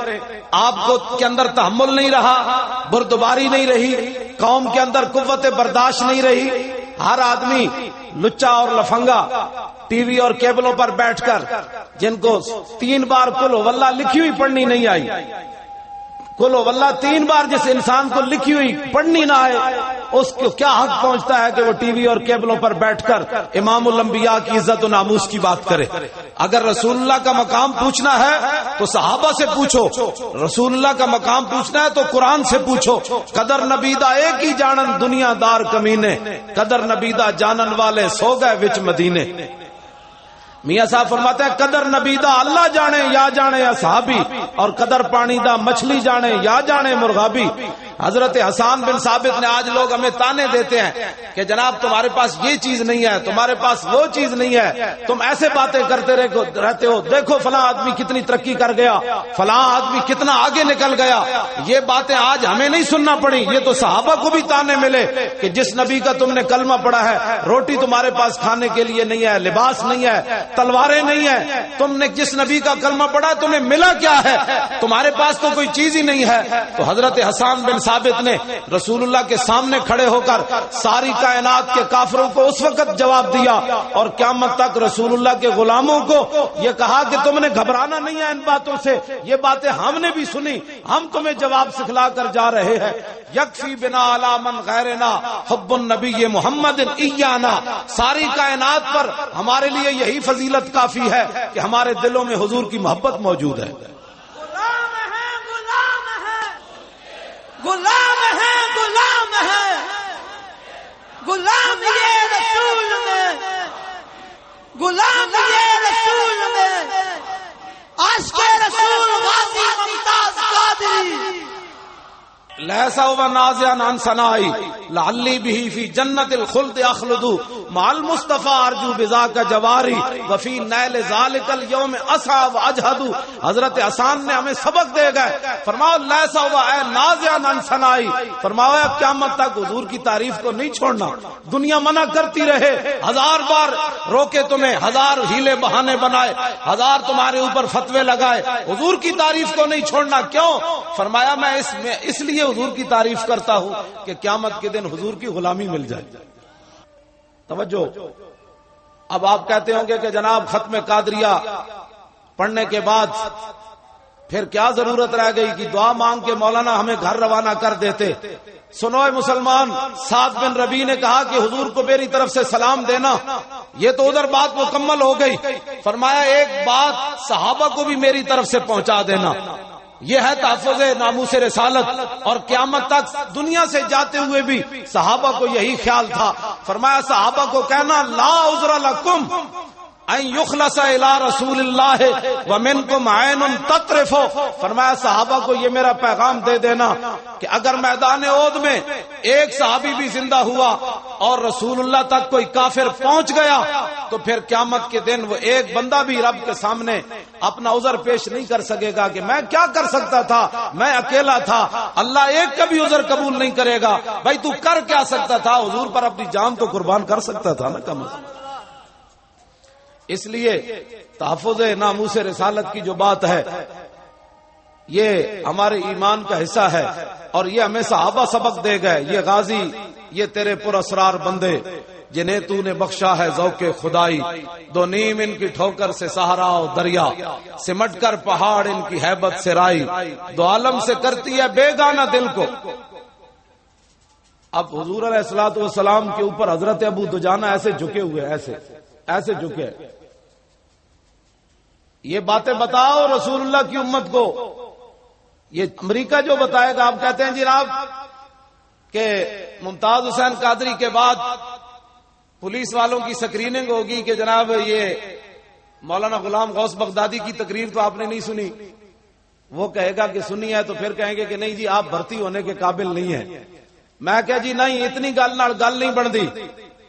آپ کو کے اندر تحمل نہیں رہا، بردباری نہیں رہی، قوم کے اندر قوت برداشت نہیں رہی، ہر آدمی لچا اور لفنگا ٹی وی اور کیبلوں پر بیٹھ کر، جن کو 3 بار قل ہو واللہ لکھی ہوئی پڑھنی نہیں آئی، قل ہو واللہ 3 بار جس انسان کو لکھی ہوئی پڑھنی نہ آئے، اس کو کیا حق پہنچتا ہے کہ وہ ٹی وی اور کیبلوں پر بیٹھ کر امام الانبیاء کی عزت و ناموس کی بات کرے؟ اگر رسول اللہ کا مقام پوچھنا ہے تو صحابہ سے پوچھو، رسول اللہ کا مقام پوچھنا ہے تو قرآن سے پوچھو۔ قدر نبیدہ ایک ہی جانن دنیا دار کمینے، قدر نبیدہ جانن والے سو گئے وچ مدینے۔ میاں صاحب فرماتے ہیں قدر نبیدہ اللہ جانے یا جانے اصحابی، اور قدر پانی دا مچھلی جانے یا جانے مرغابی۔ حضرت حسان بن ثابت نے، آج لوگ ہمیں تانے دیتے ہیں کہ جناب تمہارے پاس یہ چیز نہیں ہے، تمہارے پاس وہ چیز نہیں ہے، تم ایسے باتیں کرتے رہتے ہو، دیکھو فلاں آدمی کتنی ترقی کر گیا، فلاں آدمی کتنا آگے نکل گیا۔ یہ باتیں آج ہمیں نہیں سننا پڑی، یہ تو صحابہ کو بھی تانے ملے کہ جس نبی کا تم نے کلمہ پڑھا ہے، روٹی تمہارے پاس کھانے کے لیے نہیں ہے، لباس نہیں ہے، تلواریں نہیں ہیں، تم نے جس نبی کا کلمہ پڑھا تمہیں ملا کیا ہے؟ تمہارے پاس تو کوئی چیز ہی نہیں ہے۔ تو حضرت حسان بن ثابت نے رسول اللہ کے سامنے کھڑے ہو کر ساری کائنات کے کافروں کو اس وقت جواب دیا، اور قیامت تک رسول اللہ کے غلاموں کو یہ کہا کہ تم نے گھبرانا نہیں ہے ان باتوں سے، یہ باتیں ہم نے بھی سنی، ہم تمہیں جواب سکھلا کر جا رہے ہیں۔ یکفی بنا علی من غیرنا حب النبی محمد ایانا، ساری کائنات پر ہمارے لیے یہی فضیلت کافی ہے کہ ہمارے دلوں میں حضور کی محبت موجود ہے۔ غلام ہے غلام ہے غلام یہ رسول میں، غلام یہ رسول میں، عاشق رسول غازی ممتاز قادری۔ لیسا و نازعا عن ثنائی لعلی به فی جنت الخلد اخلد مع المصطفى ارجو بذاک جواری وفی نیل ذلک اليوم اسعى واجهد۔ حضرت حسان نے ہمیں سبق دے گئے، فرماؤ لیسا و اے نازعا عن ثنائی، فرماؤ اب قیامت تک حضور کی تعریف کو نہیں چھوڑنا۔ دنیا منع کرتی رہے، 1000 بار روکے تمہیں، 1000 ہیلے بہانے بنائے، 1000 تمہارے اوپر فتوے لگائے، حضور کی تعریف کو نہیں چھوڑنا۔ کیوں؟ فرمایا میں اس لیے حضور کی تعریف کرتا ہوں کہ قیامت کے دن حضور کی غلامی مل جائے۔ توجہ، اب آپ کہتے ہوں گے کہ جناب ختم قادریہ پڑھنے کے بعد پھر کیا ضرورت رہ گئی کہ دعا مانگ کے مولانا ہمیں گھر روانہ کر دیتے۔ سنو اے مسلمان، سعد بن ربیع نے کہا کہ حضور کو میری طرف سے سلام دینا، یہ تو ادھر بات مکمل ہو گئی، فرمایا ایک بات صحابہ کو بھی میری طرف سے پہنچا دینا، یہ ہے تحفظ ناموس رسالت، اور قیامت تک دنیا سے جاتے ہوئے بھی صحابہ کو یہی خیال تھا۔ فرمایا صحابہ کو کہنا لا عذر لکم، ان یخلص الی رسول اللہ ومنکم عین تطرف، فرمایا صحابہ کو یہ میرا پیغام دے دینا کہ اگر میدان احد میں ایک صحابی بھی زندہ ہوا اور رسول اللہ تک کوئی کافر پہنچ گیا تو پھر قیامت کے دن وہ ایک بندہ بھی رب کے سامنے اپنا عذر پیش نہیں کر سکے گا کہ میں کیا کر سکتا تھا، میں اکیلا تھا، اللہ ایک کا بھی عذر قبول نہیں کرے گا۔ بھائی تو کر کیا سکتا تھا؟ حضور پر اپنی جان تو قربان کر سکتا تھا نا کم از کم۔ اس لیے تحفظ ناموس رسالت کی جو بات ہے یہ ہمارے ایمان کا حصہ ہے، اور یہ ہمیں صحابہ سبق دے گئے، یہ غازی، یہ تیرے پر اسرار بندے جنہیں تو نے بخشا ہے ذوق خدائی، دو نیم ان کی ٹھوکر سے صحرا و دریا، سمٹ کر پہاڑ ان کی ہیبت سے رائی، دو عالم سے کرتی ہے بے گانا دل کو۔ اب حضور علیہ الصلوۃ والسلام کے اوپر حضرت ابو دجانہ ایسے جھکے ہوئے، ایسے جھکے، یہ باتیں بتاؤ رسول اللہ کی امت کو۔ یہ امریکہ جو بتائے گا، آپ کہتے ہیں جناب کہ ممتاز حسین قادری کے بعد پولیس والوں کی سکریننگ ہوگی کہ جناب یہ مولانا غلام غوث بغدادی کی تقریر تو آپ نے نہیں سنی، وہ کہے گا کہ سنی ہے تو پھر کہیں گے کہ نہیں جی آپ بھرتی ہونے کے قابل نہیں ہیں۔ میں کہ جی نہیں، اتنی گل نہیں بنتی۔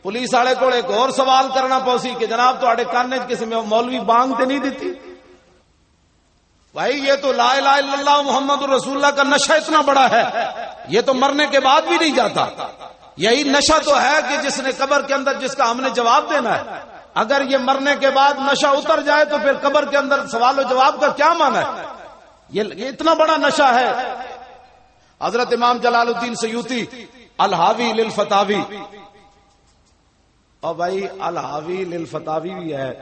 پولیس والے کو ایک اور سوال کرنا پوسی کہ جناب تھوڑے کان کسی مولوی بانگ تے نہیں دیتی؟ بھائی یہ تو لا الہ الا اللہ محمد رسول اللہ کا نشہ اتنا بڑا ہے، یہ تو مرنے کے بعد بھی نہیں جاتا۔ یہی نشہ تو ہے کہ جس نے قبر کے اندر جس کا ہم نے جواب دینا ہے، اگر یہ مرنے کے بعد نشہ اتر جائے تو پھر قبر کے اندر سوال و جواب کا کیا معنی ہے؟ یہ اتنا بڑا نشہ ہے۔ حضرت امام جلال الدین سیوطی الحاوی للفتاوی، اور بھائی الحاوی للفتاوی بھی ہے،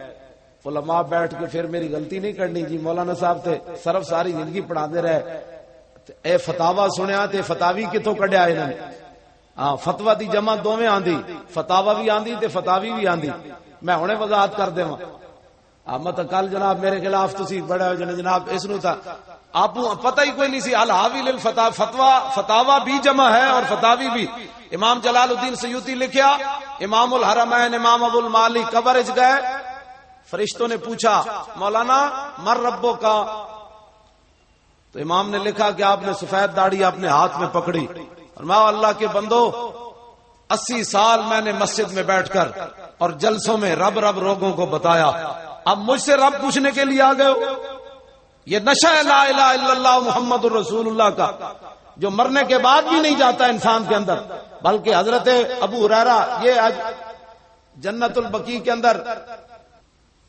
علماء بیٹھ کے پھر میری غلطی نہیں کرنی جی، مولانا صاحب تے صرف ساری زندگی پڑھا دے رہے اے فتاوا سنیا تے فتاوی کتوں کڈیا انہاں نے؟ ہاں فتوا دی جمع دوویں آندی، فتاوا بھی آندی تے فتاوی بھی آندی۔ میں ہنے وضاحت کر دیواں، مت کل جناب میرے خلاف تسی بڑے جناب اس نو تھا آپ پتہ ہی کوئی نہیں سی۔ الحاوی للفتاوی، فتاوا بھی جمع ہے اور فتاوی بھی۔ امام جلال الدین سیوطی لکھیا، امام الحرمین امام ابو المعالی قبر اچ گئے، فرشتوں نے پوچھا مولانا مر ربو کا، تو امام نے لکھا کہ آپ نے سفید داڑھی اپنے ہاتھ میں پکڑی، فرمایا اللہ کے بندو 80 سال میں نے مسجد میں بیٹھ کر اور جلسوں میں رب لوگوں کو بتایا، اب مجھ سے رب پوچھنے کے لیے آ گئے ہو؟ یہ نشہ ہے لا الہ الا اللہ محمد الرسول اللہ کا، جو مرنے کے بعد بھی نہیں جاتا انسان کے اندر۔ بلکہ حضرت ابو ہریرہ، یہ آج جنت البقیع کے اندر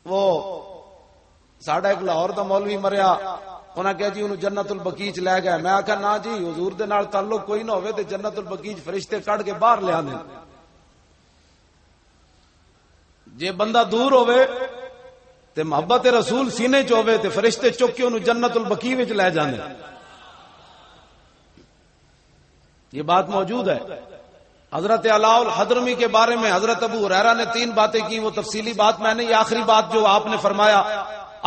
وہ ساڑھا ایک لاہور دا مولوی مریا، انہاں کہا جی انہوں جنت البقیع لے گئے، میں آکھا نا جی حضور دے نال تعلق کوئی نہ ہوئے تے جنت البقیع فرشتے کٹ کے باہر لے آنے، جے بندہ دور ہوئے تے محبت رسول سینے چ ہوئے تے فرشتے چک کے انہوں جنت البقیع وچ لے جانے۔ یہ بات موجود ہے۔ حضرت علاء الحضرمی کے بارے میں حضرت ابو ہریرہ نے 3 باتیں کی، وہ تفصیلی بات میں نے، یہ آخری بات جو آپ نے فرمایا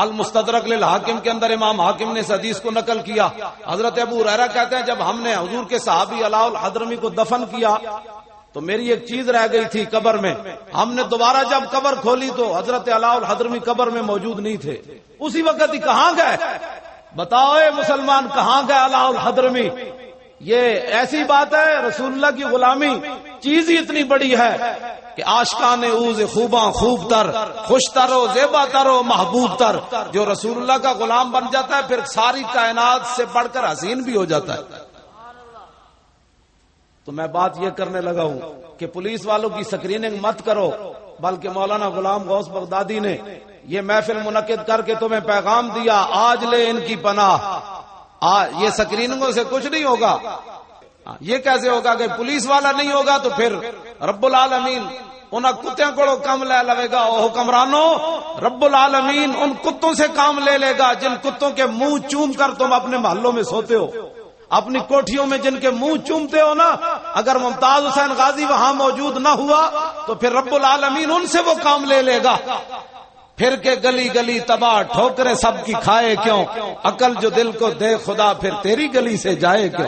المستدرک للحاکم کے اندر امام حاکم نے اس حدیث کو نقل کیا۔ حضرت ابو ہریرہ کہتے ہیں جب ہم نے حضور کے صحابی علاء الحضرمی کو دفن کیا تو میری ایک چیز رہ گئی تھی قبر میں، ہم نے دوبارہ جب قبر کھولی تو حضرت علاء الحضرمی قبر میں موجود نہیں تھے۔ اسی وقت ہی کہاں گئے؟ بتاؤ اے مسلمان کہاں گئے علاء الحضرمی؟ یہ ایسی بات ہے، رسول اللہ کی غلامی چیز ہی اتنی بڑی ہے کہ عاشقان اوز خوباں خوب تر، خوش تر و زیبا تر و محبوب تر، جو رسول اللہ کا غلام بن جاتا ہے پھر ساری کائنات سے بڑھ کر حسین بھی ہو جاتا ہے۔ تو میں بات یہ کرنے لگا ہوں کہ پولیس والوں کی سکریننگ مت کرو، بلکہ مولانا غلام غوث بغدادی نے یہ محفل منعقد کر کے تمہیں پیغام دیا، آج لے ان کی پناہ۔ یہ سکریننگوں سے کچھ نہیں ہوگا۔ یہ کیسے ہوگا کہ پولیس والا نہیں ہوگا تو پھر رب العالمین انہاں کتوں کو کام لے لے گا۔ او حکمرانوں، رب العالمین ان کتوں سے کام لے لے گا جن کتوں کے منہ چوم کر تم اپنے محلوں میں سوتے ہو، اپنی کوٹھیوں میں جن کے منہ چومتے ہو نا۔ اگر ممتاز حسین غازی وہاں موجود نہ ہوا تو پھر رب العالمین ان سے وہ کام لے لے گا۔ پھر کے گلی گلی تباہ ٹھوکریں سب کی کھائے کیوں، عقل جو دل کو دے خدا پھر تیری گلی سے جائے کیوں۔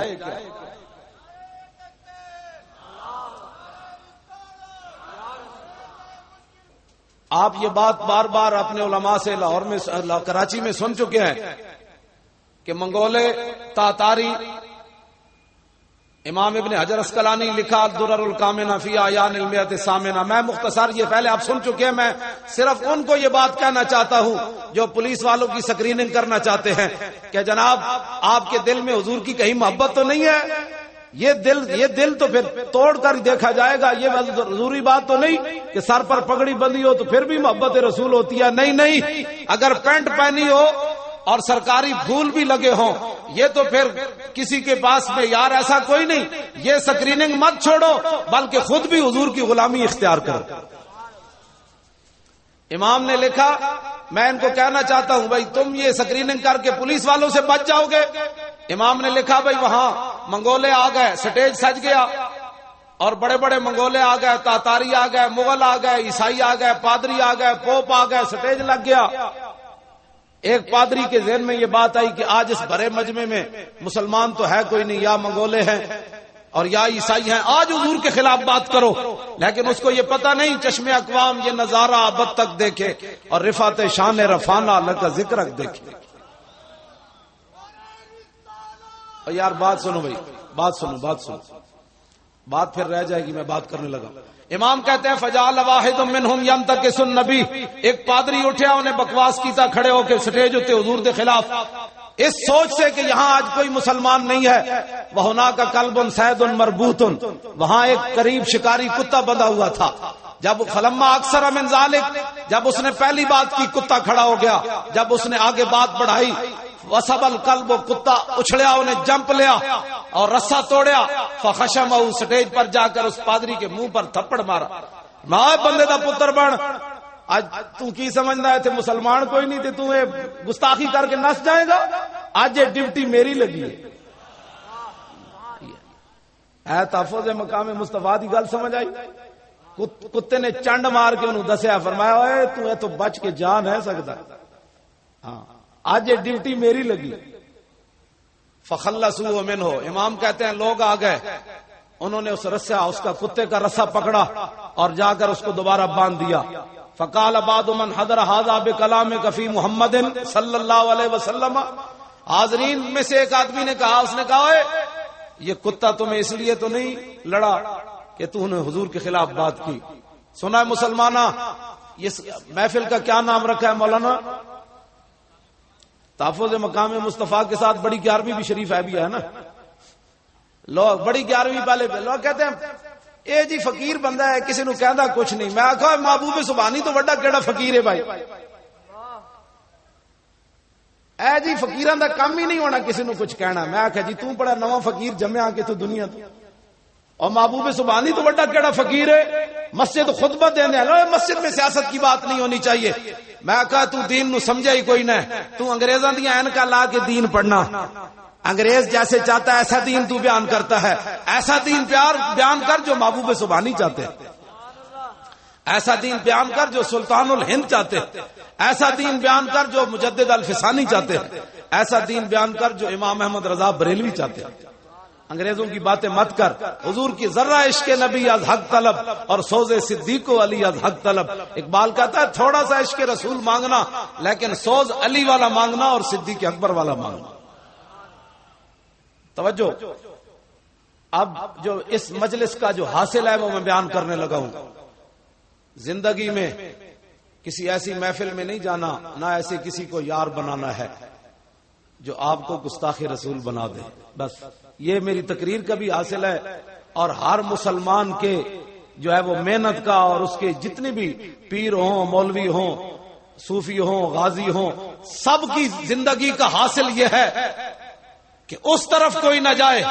آپ یہ بات بار بار اپنے علماء سے لاہور میں کراچی میں سن چکے ہیں کہ منگولے تاتاری، امام ابن حجر اسقلانی لکھا الدرر الکامنہ فی اعیان المئۃ الثامنہ. میں مختصر یہ پہلے آپ سن چکے ہیں، میں صرف ان کو یہ بات کہنا چاہتا ہوں جو پولیس والوں کی سکریننگ کرنا چاہتے ہیں کہ جناب آپ کے دل میں حضور کی کہیں محبت تو نہیں ہے؟ یہ دل تو پھر توڑ کر دیکھا جائے گا. یہ ضروری بات تو نہیں کہ سر پر پگڑی بندھی ہو تو پھر بھی محبت رسول ہوتی ہے. نہیں، اگر پینٹ پہنی ہو اور سرکاری پھول بھی لگے ہوں یہ تو پھر کسی کے پاس میں یار ایسا کوئی نہیں. یہ سکریننگ مت چھوڑو بلکہ خود بھی حضور کی غلامی اختیار کرو. امام نے لکھا، میں ان کو کہنا چاہتا ہوں بھائی تم یہ سکریننگ کر کے پولیس والوں سے بچ جاؤ گے. امام نے لکھا بھائی وہاں منگولے آ گئے، سٹیج سج گیا اور بڑے بڑے منگولے آ گئے، تاتاری آ گئے، مغل آ گئے، عیسائی آ گئے، پادری آ گئے، پوپ آ گئے، سٹیج لگ گیا. ایک پادری کے ذہن میں یہ بات آئی کہ آج اس بڑے مجمع میں مسلمان تو ہے کوئی نہیں، یا منگولے ہیں اور یا عیسائی ہیں، آج حضور کے خلاف بات کرو. لیکن اس کو یہ پتہ نہیں چشم اقوام یہ نظارہ ابد تک دیکھے اور رفعت شان رفانہ اللہ کا ذکر دیکھے. اور یار بات سنو بھائی، بات سنو، بات پھر رہ جائے گی، میں بات کرنے لگا. امام کہتے ہیں فجعل واحد منہم ینتقص النبی، ایک پادری اٹھیا انہیں بکواس کیتا کھڑے ہو کے سٹیج ہوتے حضور دے خلاف، اس سوچ سے کہ یہاں آج کوئی مسلمان نہیں ہے. وَهُنَاكَ كَلْبٌ صَيْدٌ مَرْبُوطٌ، وہاں ایک قریب شکاری کتا بندھا ہوا تھا. جب فلما اکثر من ذالک، جب اس نے پہلی بات کی کتا کھڑا ہو گیا. جب اس نے آگے بات بڑھائی وَسَبَ الْقَلْبُ، کتا اچھڑیا، انہیں جمپ لیا اور رسا توڑیا. فَخَشَمَهُ، سٹیج پر جا کر اس پادری کے منہ پر تھپڑ مارا. میں بندے دا پتر بن، آج تو کی سمجھنا ہے تھے مسلمان کوئی نہیں تھے، تو گستاخی کر کے نس جائے گا. آج یہ ڈیوٹی میری لگی ہے. اے تحفظ مقام مصطفیٰ دی گل سمجھ آئی؟ کتے نے چنڈ مار کے انہوں دسیا، فرمایا اوے تو تو بچ کے جا نہیں سکتا. ہاں آج یہ ڈیوٹی میری لگی. فخلصوا منہ، امام کہتے ہیں لوگ آ گئے، انہوں نے اس رسا، اس کا کتے کا رسا پکڑا اور جا کر اس کو دوبارہ باندھ دیا. فقال بعض من حضر هذا بكلامك في محمد صلی اللہ علیہ وسلم، حاضرین میں سے ایک آدمی نے کہا، اس نے کہا یہ کتا تمہیں اس لیے تو نہیں لڑا کہ تو نے حضور کے خلاف بات کی. سنا ہے مسلمانہ، یہ محفل کا کیا نام رکھا ہے مولانا؟ تحفظ مقام مصطفیٰ کے ساتھ بڑی 11ویں بھی شریف ہے بھی ہے نا. لوگ بڑی 11ویں پہلے لوگ کہتے ہیں اے جی فقیر بندہ ہے، کسی نو کہندا کچھ نہیں. میں آکھا محبوب سبحانی تو بڑا کیڑا فقیر ہے بھائی. اے جی فقیراں دا کام ہی نہیں ہونا کسی نو کچھ کہنا. میں آکھا جی تو بڑا نواں فقیر جمیا کہ تو دنیا تو، اور محبوب سبحانی تو بڑا کیڑا فقیر ہے. مسجد خطبہ دینے والے، مسجد میں سیاست کی بات نہیں ہونی چاہیے. میں کہا تو دین نو سمجھا ہی کوئی نہ، تو انگریزاں دی اینکاں لا کے دین پڑھنا. انگریز جیسے چاہتا ہے ایسا دین تو بیان کرتا ہے. ایسا دین بیان کر جو محبوب سبحانی چاہتے ہیں، ایسا دین بیان کر جو سلطان الہند چاہتے ہیں، ایسا دین بیان کر جو مجدد الفسانی چاہتے ہیں، ایسا دین بیان کر جو امام احمد رضا بریلوی چاہتے ہیں. انگریزوں کی باتیں مت کر. حضور کی ذرہ عشق نبی از حق طلب اور سوز صدیق و علی از حق طلب. اقبال کہتا ہے تھوڑا سا عشق رسول مانگنا لیکن سوز علی والا مانگنا اور صدیق اکبر والا مانگنا. توجہ، اب جو اس مجلس کا جو حاصل ہے وہ میں بیان کرنے لگا ہوں. زندگی میں کسی ایسی محفل میں نہیں جانا، نہ ایسے کسی کو یار بنانا ہے جو آپ کو گستاخ رسول بنا دے. بس یہ میری تقریر کا بھی حاصل ہے. اور ہر مسلمان کے جو ہے وہ محنت کا، اور اس کے جتنے بھی پیر ہوں، مولوی ہوں، صوفی ہوں، غازی ہوں، سب کی زندگی کا حاصل یہ ہے کہ اس طرف کوئی نہ جائے.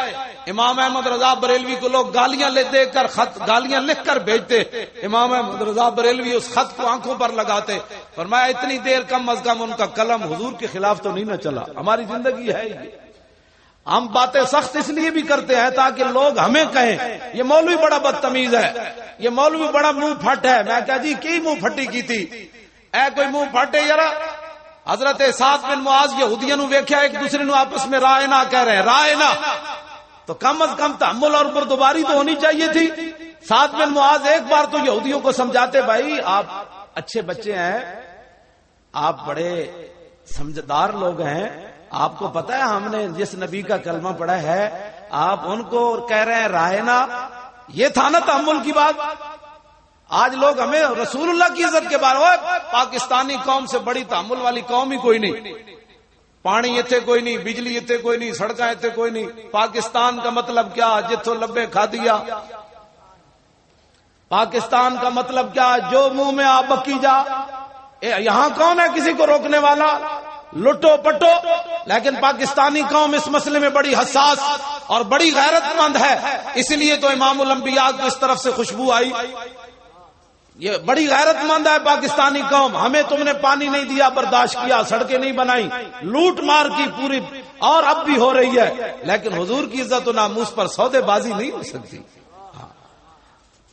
امام احمد رضا بریلوی کو لوگ گالیاں دے کر خط، گالیاں لکھ کر بھیجتے. امام احمد رضا بریلوی اس خط کو آنکھوں پر لگاتے. فرمایا اتنی دیر کم از کم ان کا قلم حضور کے خلاف تو نہیں نہ چلا. ہماری زندگی ہے یہ. ہم باتیں سخت اس لیے بھی کرتے ہیں تاکہ لوگ ہمیں کہیں یہ مولوی بڑا بدتمیز ہے، یہ مولوی بڑا منہ پھٹ ہے. میں کہا جی کی منہ پھٹی کی تھی؟ اے کوئی منہ پھٹے یارا. حضرت سعد بن معاذ یہودیاں نو ویکھیا ایک دوسرے نو آپس میں رائنا کہہ رہے ہیں، رائنا. تو کم از کم تحمل اور بردباری تو ہونی چاہیے تھی. سعد بن معاذ ایک بار تو یہودیوں کو سمجھاتے بھائی آپ اچھے بچے ہیں، آپ بڑے سمجھدار لوگ ہیں، آپ کو پتا ہے ہم نے جس نبی کا کلمہ پڑھا ہے آپ ان کو کہہ رہے ہیں رائنا، یہ تھا نا تحمل کی بات۔ آج لوگ ہمیں رسول اللہ کی عزت کے بارے میں، پاکستانی قوم سے بڑی تحمل والی قوم ہی کوئی نہیں، پانی اتنے کوئی نہیں، بجلی اتنے کوئی نہیں، سڑکیں اتنے کوئی نہیں۔ پاکستان کا مطلب کیا؟ جتوں لبے کھا دیا۔ پاکستان کا مطلب کیا؟ جو منہ میں آ بکی جا۔ یہاں کون ہے کسی کو روکنے والا؟ لٹو پٹو۔ لیکن پاکستانی قوم اس مسئلے میں بڑی حساس اور بڑی غیرت مند ہے، اس لیے تو امام الانبیاء کو اس طرف سے خوشبو آئی۔ یہ بڑی غیرت مند ہے پاکستانی قوم۔ ہمیں تم نے پانی نہیں دیا برداشت کیا، سڑکیں نہیں بنائی، لوٹ مار کی پوری، اور اب بھی ہو رہی ہے، لیکن حضور کی عزت و ناموس پر سودے بازی نہیں ہو سکتی۔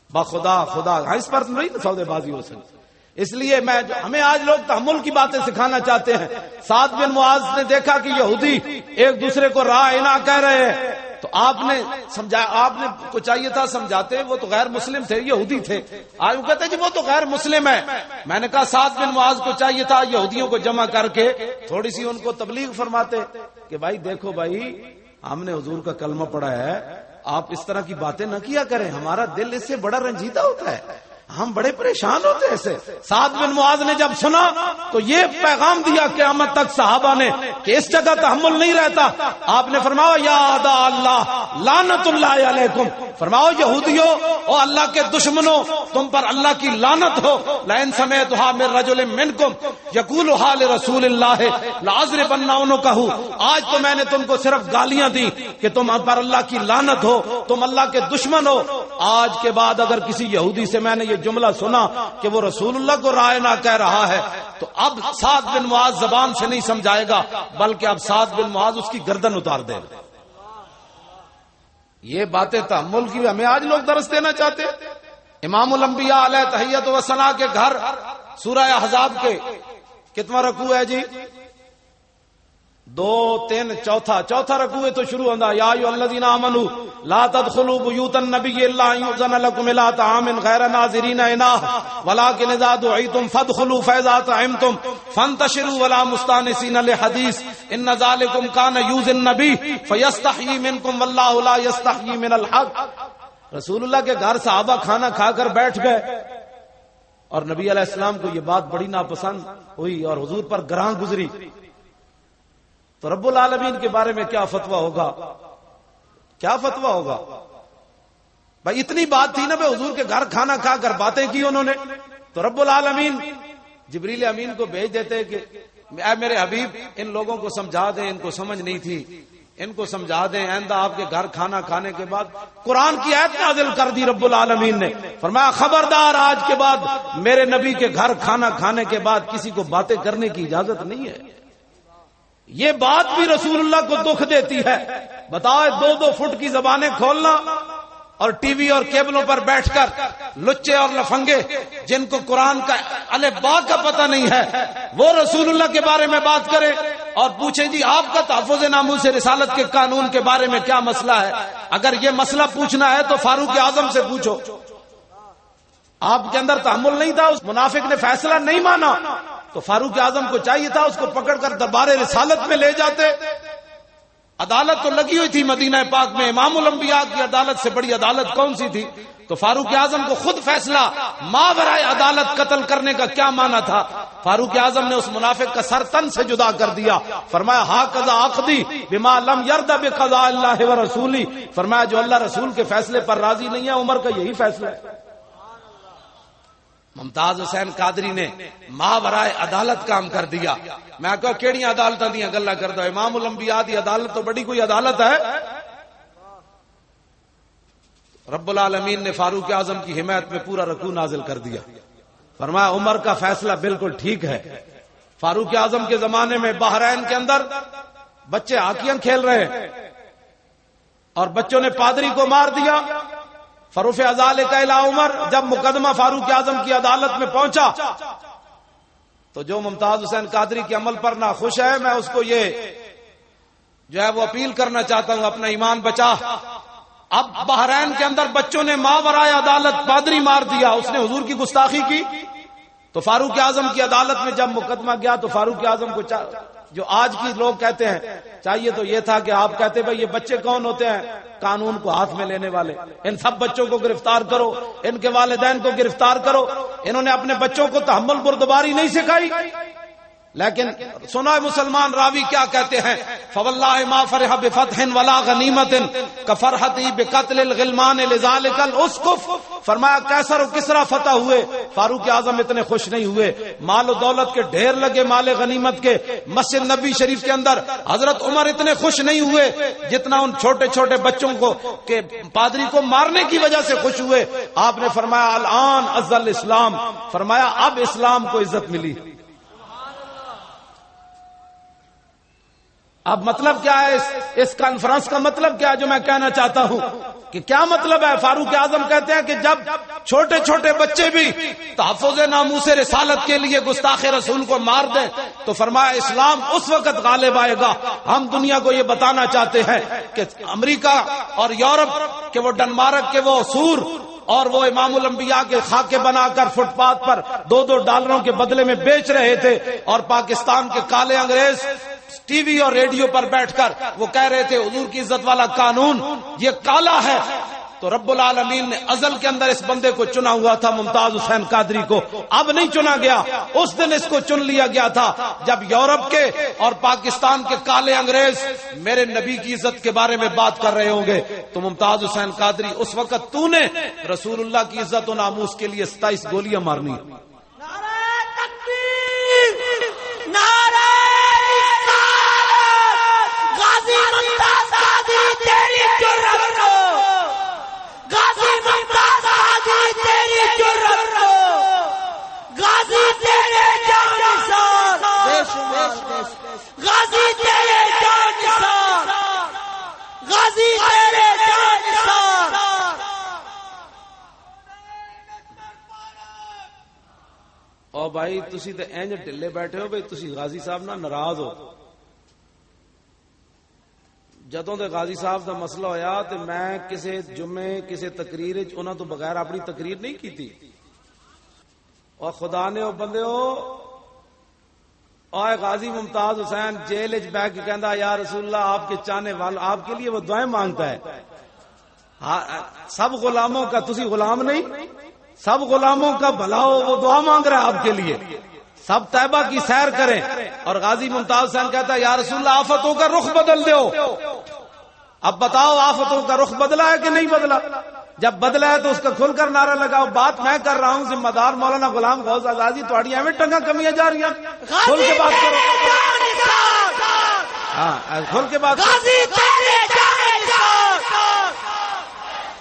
بخدا خدا اس پر نہیں سودے بازی ہو سکتی۔ اس لیے ہمیں آج لوگ تحمل کی باتیں سکھانا چاہتے ہیں۔ سعد بن معاذ نے دیکھا کہ یہودی ایک دوسرے کو رائنا کہہ رہے ہیں، تو آپ نے سمجھا، آپ نے کو چاہیے تھا سمجھاتے، وہ تو غیر مسلم تھے، یہودی تھے۔ آج وہ کہتے ہیں جی وہ تو غیر مسلم ہے۔ میں نے کہا سعد بن معاذ کو چاہیے تھا یہودیوں کو جمع کر کے تھوڑی سی ان کو تبلیغ فرماتے کہ بھائی دیکھو بھائی، ہم نے حضور کا کلمہ پڑھا ہے، آپ اس طرح کی باتیں نہ کیا کریں، ہمارا دل اس سے بڑا رنجیدہ ہوتا ہے، ہم بڑے پریشان ہوتے ہیں ایسے۔ سعد بن معاذ نے جب سنا تو یہ پیغام دیا قیامت تک صحابہ نے کہ اس جگہ تحمل نہیں رہتا۔ آپ نے فرمایا یا اعداء اللہ لعنت اللہ علیکم، فرماؤ یہودیوں اور اللہ کے دشمنوں، تم پر اللہ کی لعنت ہو۔ لئن سمعتها من رجل منکم یقولها لرسول اللہ لاضربن عنقہ، آج تو میں نے تم کو صرف گالیاں دی کہ تم پر اللہ کی لعنت ہو، تم اللہ کے دشمن ہو۔ آج کے بعد اگر کسی یہودی سے میں نے یہ جملہ سنا کہ وہ رسول اللہ کو رائنا کہہ رہا ہے، تو اب سعد بن معاذ زبان سے نہیں سمجھائے گا، بلکہ اب سعد بن معاذ اس کی گردن اتار دے گا۔ یہ باتیں تحمل کی ہمیں آج لوگ درس دینا چاہتے ہیں۔ امام الانبیاء علیہ تحیت و ثنا کے گھر سورہ احزاب کے کتنا رکوع ہے جی؟ 2 3 چوتھا رکوع ہے تو شروع ہوتا یا ایھا الذین آمنوا لا تدخلوا بیوت النبی الا ان یؤذن لکم الی طعام غیر ناظرین اناہ ولکن اذا دعیتم فادخلوا فاذا طعمتم فانتشروا ولا مستانسین لحدیث ان ذلکم کان یؤذی النبی فیستحیی منکم واللہ لا یستحیی من الحق۔ رسول اللہ کے گھر صحابہ کھانا کھا کر بیٹھ گئے اور نبی علیہ السلام کو یہ بات بڑی ناپسند ہوئی اور حضور پر گراں گزری، تو رب العالمین کے بارے میں کیا فتویٰ ہوگا؟ کیا فتویٰ ہوگا بھائی؟ اتنی بات تھی نا بھائی، حضور کے گھر کھانا کھا کر باتیں کی انہوں نے، تو رب العالمین جبریل امین کو بھیج دیتے کہ اے میرے حبیب ان لوگوں کو سمجھا دیں، ان کو سمجھ نہیں تھی، ان کو سمجھا دیں، آئندہ آپ کے گھر کھانا کھانے کے بعد قرآن کی آیت نازل کر دی رب العالمین نے، فرمایا خبردار آج کے بعد میرے نبی کے گھر کھانا کھانے کے بعد کسی کو باتیں کرنے کی اجازت نہیں ہے۔ یہ بات بھی رسول اللہ کو دکھ دیتی ہے۔ بتاؤ 2 فٹ کی زبانیں کھولنا اور ٹی وی اور کیبلوں پر بیٹھ کر لچے اور لفنگے جن کو قرآن کا الف با کا پتہ نہیں ہے وہ رسول اللہ کے بارے میں بات کرے اور پوچھیں جی آپ کا تحفظ ناموس رسالت کے قانون کے بارے میں کیا مسئلہ ہے؟ اگر یہ مسئلہ پوچھنا ہے تو فاروق اعظم سے پوچھو۔ آپ کے اندر تحمل نہیں تھا، اس منافق نے فیصلہ نہیں مانا تو فاروق اعظم کو چاہیے تھا اس کو پکڑ کر دربار رسالت میں لے جاتے۔ عدالت تو لگی ہوئی تھی مدینہ پاک میں، امام الانبیاء کی عدالت سے بڑی عدالت کون سی تھی؟ تو فاروق اعظم کو خود فیصلہ ماورائے عدالت قتل کرنے کا کیا معنی تھا؟ فاروق اعظم نے اس منافق کا سر تن سے جدا کر دیا، فرمایا ہاکذا عقدی بما لم یرض بقضاء اللہ ورسولہ، فرمایا جو اللہ رسول کے فیصلے پر راضی نہیں ہے عمر کا یہی فیصلہ ہے۔ ممتاز حسین قادری نے ماورائے عدالت کام کر دیا۔ میں کہا کیڑی عدالتاں دیاں گلاں کردا، امام الانبیاء دی عدالت تو بڑی کوئی عدالت ہے؟ رب العالمین نے فاروق اعظم کی حمایت میں پورا رکوع نازل کر دیا، فرمایا عمر کا فیصلہ بالکل ٹھیک ہے۔ فاروق اعظم کے زمانے میں بحرین کے اندر بچے ہاکیاں کھیل رہے اور بچوں نے پادری کو مار دیا، فرفع ذلک الی عمر۔ جب مقدمہ فاروق اعظم کی عدالت میں پہنچا تو جو ممتاز حسین قادری کے عمل پر ناخوش ہے میں اس کو یہ جو ہے وہ اپیل کرنا چاہتا ہوں اپنا ایمان بچا۔ اب بحرین کے اندر بچوں نے ماورائے عدالت پادری مار دیا، اس نے حضور کی گستاخی کی، تو فاروق اعظم کی عدالت میں جب مقدمہ گیا تو فاروق اعظم کو جو آج کی لوگ کہتے ہیں چاہیے تو یہ تھا کہ آپ کہتے بھائی یہ بچے کون ہوتے ہیں قانون کو ہاتھ میں لینے والے، ان سب بچوں کو گرفتار کرو، ان کے والدین کو گرفتار کرو. انہوں نے اپنے بچوں کو تحمل بردباری نہیں سکھائی. لیکن سنا مسلمان راوی کیا کہتے ہیں، فواللہ ما فرح بفتح ولا غنیمت کفرحتی بقتل الغلمان لذالک الاسقف. فرمایا کیسر و کسرا فتح ہوئے، فاروق اعظم اتنے خوش نہیں ہوئے. مال و دولت کے ڈھیر لگے، مال غنیمت کے، مسجد نبی شریف کے اندر حضرت عمر اتنے خوش نہیں ہوئے جتنا ان چھوٹے چھوٹے بچوں کو کہ پادری کو مارنے کی وجہ سے خوش ہوئے. آپ نے فرمایا الان عز الاسلام، فرمایا اب اسلام کو عزت ملی. اب مطلب کیا ہے اس کانفرنس کا مطلب کیا ہے جو میں کہنا چاہتا ہوں کہ کیا مطلب ہے؟ فاروق اعظم کہتے ہیں کہ جب چھوٹے چھوٹے بچے بھی تحفظ ناموس رسالت کے لیے گستاخ رسول کو مار دیں تو فرمایا اسلام اس وقت غالب آئے گا. ہم دنیا کو یہ بتانا چاہتے ہیں کہ امریکہ اور یورپ کے وہ ڈنمارک کے وہ سور اور وہ امام الانبیاء کے خاکے بنا کر فٹ پاتھ پر $2 کے بدلے میں بیچ رہے تھے، اور پاکستان کے کالے انگریز ٹی وی اور ریڈیو پر بیٹھ کر وہ کہہ رہے تھے حضور کی عزت والا قانون یہ کالا ہے. تو رب العالمین نے ازل کے اندر اس بندے کو چنا ہوا تھا، ممتاز حسین قادری کو. اب نہیں چنا گیا، اس دن اس کو چن لیا گیا تھا جب یورپ کے اور پاکستان کے کالے انگریز میرے نبی کی عزت کے بارے میں بات کر رہے ہوں گے. تو ممتاز حسین قادری اس وقت تو نے رسول اللہ کی عزت و ناموس کے لیے 27 گولیاں مارنی. نعرہ تکبیر، نعرہ غازی ممتاز قادری تیری جرأت کو، غازی ممتاز قادری تیری جرأت کو، غازی تیرے جان نثار، غازی تیرے جان نثار، غازی تیرے جان نثار. او بھائی تسی تے انج ڈلے بیٹھے ہو بھائی تسی غازی صاحب نہ ناراض ہو. جدوں دے غازی صاحب دا مسئلہ ہویا تے میں کسے جمعے کسے تقریر انہاں تو بغیر اپنی تقریر نہیں کیتی. اور خدا نے او بندے اے غازی ممتاز حسین جیل وچ بیٹھ کے کہندا یا رسول اللہ آپ کے چاہنے والے آپ کے لیے وہ دعائیں مانگتا ہے. سب غلاموں کا، تسی غلام نہیں، سب غلاموں کا بھلا ہو وہ دعا مانگ رہا ہے آپ کے لیے. سب طیبہ کی سیر کریں. اور غازی ممتاز حسین کہتا ہے یا رسول اللہ آفتوں کا رخ بدل دو. اب بتاؤ آفتوں کا رخ بدلا ہے کہ نہیں بدلا؟ جب بدلا ہے تو اس کا کھل کر نعرہ لگاؤ. بات میں کر رہا ہوں، ذمہ دار مولانا غلام غوث آزادی تھوڑی ایویں ٹنگا کمیاں جا رہی ہیں. کھل کے بات کرو. ہاں کھل کے بات کرو. غازی تیرے جان نثار،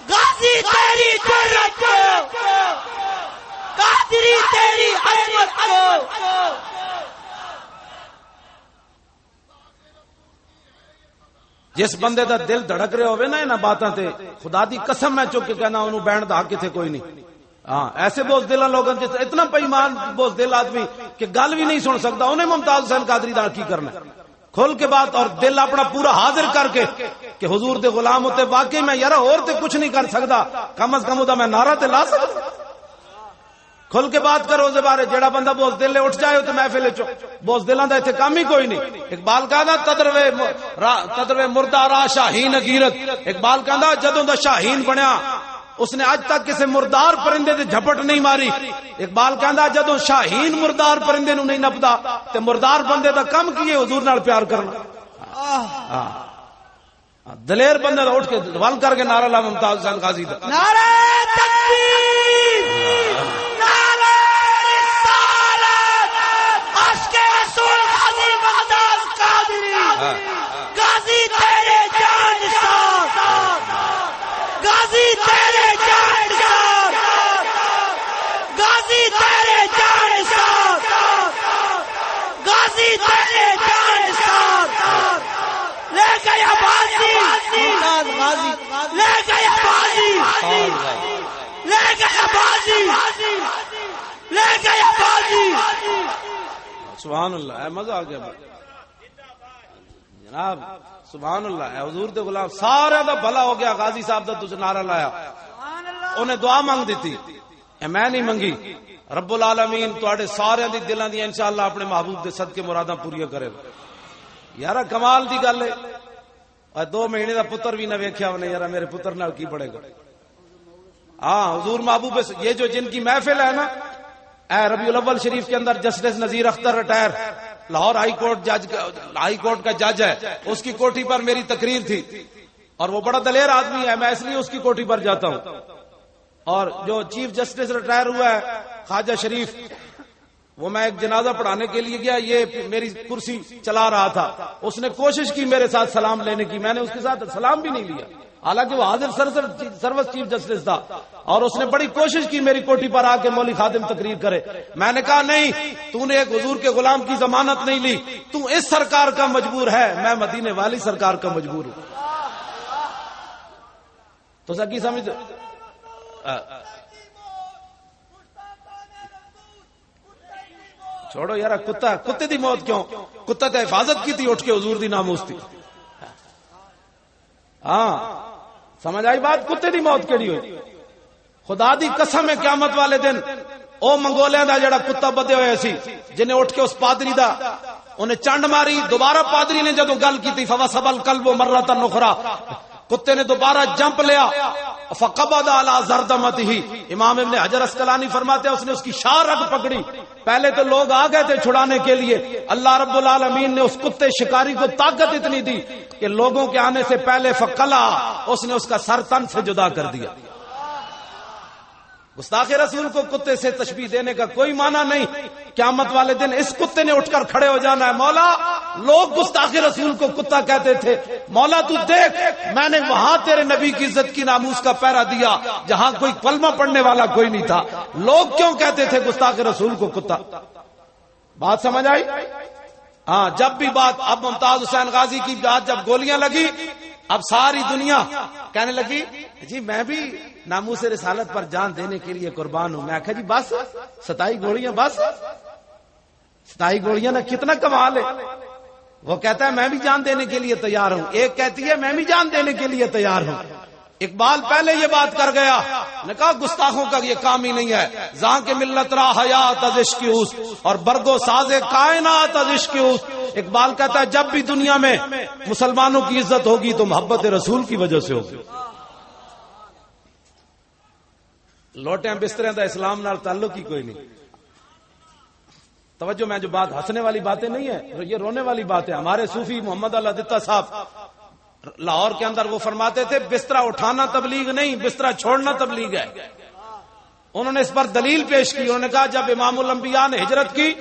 غازی تیری جرأت کو، قادری تیری عظمت کو. جس بندے دا دل دھڑک رہے ہوئے نا انہاں باتاں تے خدا دی قسم میں چک کے کہنا انہوں بہن دا حق کتے کوئی نہیں. ہاں ایسے بوزدل لوگوں جس اتنا بےایمان بوزدل آدمی کہ گل بھی نہیں سن سکتا انہیں ممتاز حسین قادری دا کی کرنا. کھول کے بات اور دل اپنا پورا حاضر کر کے کہ حضور دے غلام ہوتے واقعی میں یار اور تے کچھ نہیں کر سکتا، کم از کم دا میں نعرہ تے لا سکتا. کھل کے بات کرو اس بارے. جڑا بندہ بوزدل اٹھ جائے تو محفل وچ بوزدلاں دا ایتھے کام ہی کوئی نہیں. اقبال کہندا تدروے مردہ را شاہین غیرت. اقبال کہندا جدوں دا شاہین بنیا اس نے اج تک کسی مردار پرندے تے جھپٹ نہیں ماری. اقبال کہندا جدوں شاہین مردار پرندے نو نہیں نپدا تے مردار بندے دا کم کیے حضور نال پیار کرنا. دلیر بندے دا اٹھ کے ول کر کے نعرہ لا ممتاز حسین غازی دا. نعرہ تکبیر، نعرہ رسالت، عشق رسول غازی ممتاز قادری، غازی تیرے جان نثار، غازی تیرے جان نثار، غازی تیرے جان نثار، غازی تیرے جان نثار. لے گیا بازی ممتاز غازی، لے گیا بازی، لے گیا بازی، لے گیا بازی. سبحان اللہ. اے مزہ آ گیا جناب. سبحان اللہ. اے حضور دے غلام سارے دا بھلا ہو گیا. غازی صاحب دا تجھ نعرہ لایا، انہیں دعا مانگ دیتی. اے میں نہیں منگی. رب العالمین تواڈے سارے دی دلاں دی انشاءاللہ اپنے محبوب دے صدقے مراداں پوریاں کرے. یارا کمال دی گل ہے. اور 2 مہینے دا پتر بھی نہ ویکھیا ہونے یارا میرے پتر نال کی پڑے گا. ہاں حضور محبوب یہ جو جن کی محفل ہے نا اے ربیع الاول شریف کے اندر justice Nazir Akhtar retire Lahore high court کا جج ہے, اس کی کوٹھی پر میری تقریر تھی اور وہ بڑا دلیر آدمی ہے, میں اس لیے اس کی کوٹھی پر جاتا ہوں. اور جو چیف جسٹس ریٹائر ہوا ہے خواجہ شریف, وہ میں ایک جنازہ پڑھانے کے لیے گیا, یہ میری کرسی چلا رہا تھا, اس نے کوشش کی میرے ساتھ سلام لینے کی, میں نے اس کے ساتھ سلام بھی نہیں لیا حالانکہ وہ حاضر سروس چیف جسٹس تھا, اور اس نے بڑی کوشش کی میری کوٹھی پر آ کے مولوی خادم تقریر کرے. میں نے کہا نہیں, تو نے ایک حضور کے غلام کی ضمانت نہیں لی, تو اس سرکار کا مجبور ہے, میں مدینے والی سرکار کا مجبور ہوں. تو سکی سمجھ چھوڑو یار, کتے دی موت کیوں, کتا تے حفاظت کی تھی اٹھ کے حضور دی ناموس تھی. ہاں سمجھ آئی بات, کتے دی موت کیڑی ہوئی. خدا دی قسم ہے قیامت والے دن او منگولیاں دا جڑا کتا بدے ہوئے سی جنہیں اٹھ کے اس پادری دا انہیں چانڈ ماری, دوبارہ پادری نے جدو گل کی تھی فوسب القلب مرۃ اخرى, کتے نے دوبارہ جمپ لیا فقبض علی زردمتہ. امام ابن حجر اسقلانی فرماتے ہیں اس نے اس کی شاہ رگ پکڑی. پہلے تو لوگ آ گئے تھے چھڑانے کے لیے, اللہ رب العالمین نے اس کتے شکاری کو طاقت اتنی دی کہ لوگوں کے آنے سے پہلے فقلا, اس نے اس کا سر تن سے جدا کر دیا. گستاخ رسول کو کتے سے تشبیہ دینے کا کوئی معنی نہیں. قیامت والے دن اس کتے نے اٹھ کر کھڑے ہو جانا ہے, مولا لوگ گستاخ رسول کو کتا کہتے تھے, مولا تو دیکھ میں نے وہاں تیرے نبی کی عزت کی ناموس کا پہرا دیا جہاں کوئی کلمہ پڑھنے والا کوئی نہیں تھا, لوگ کیوں کہتے تھے گستاخ رسول کو کتا. بات سمجھ آئی؟ ہاں جب بھی بات, اب ممتاز حسین غازی کی بات جب گولیاں لگی, اب ساری دنیا کہنے لگی جی میں بھی ناموس رسالت پر جان دینے کے لیے قربان ہوں. میں کہا جی بس 27 گولیاں, بس 27 گولیاں نا کتنا کمال ہے. وہ کہتا ہے میں بھی جان دینے کے لیے تیار ہوں, ایک کہتی ہے میں بھی جان دینے کے لیے تیار ہوں. اقبال پہلے یہ بات کر گیا, نے کہا گستاخوں کا یہ کام ہی نہیں ہے. زاں کے ملت را حیات از عشق اوس اور برگو ساز کائنات از عشق اوس. اقبال کہتا ہے جب بھی دنیا میں مسلمانوں کی عزت ہوگی تو محبت رسول کی وجہ سے ہوگی. لوٹیاں بستریں دا اسلام نال تعلق ہی کوئی نہیں. توجہ, میں جو بات ہنسنے والی باتیں نہیں ہے, یہ رونے والی بات ہے. ہمارے صوفی محمد اللہ دتا صاحب لاہور کے اندر وہ فرماتے تھے بسترا اٹھانا تبلیغ نہیں, بسترا چھوڑنا تبلیغ ہے. انہوں نے اس پر دلیل پیش کی. انہوں نے کہا جب امام الانبیاء نے ہجرت کی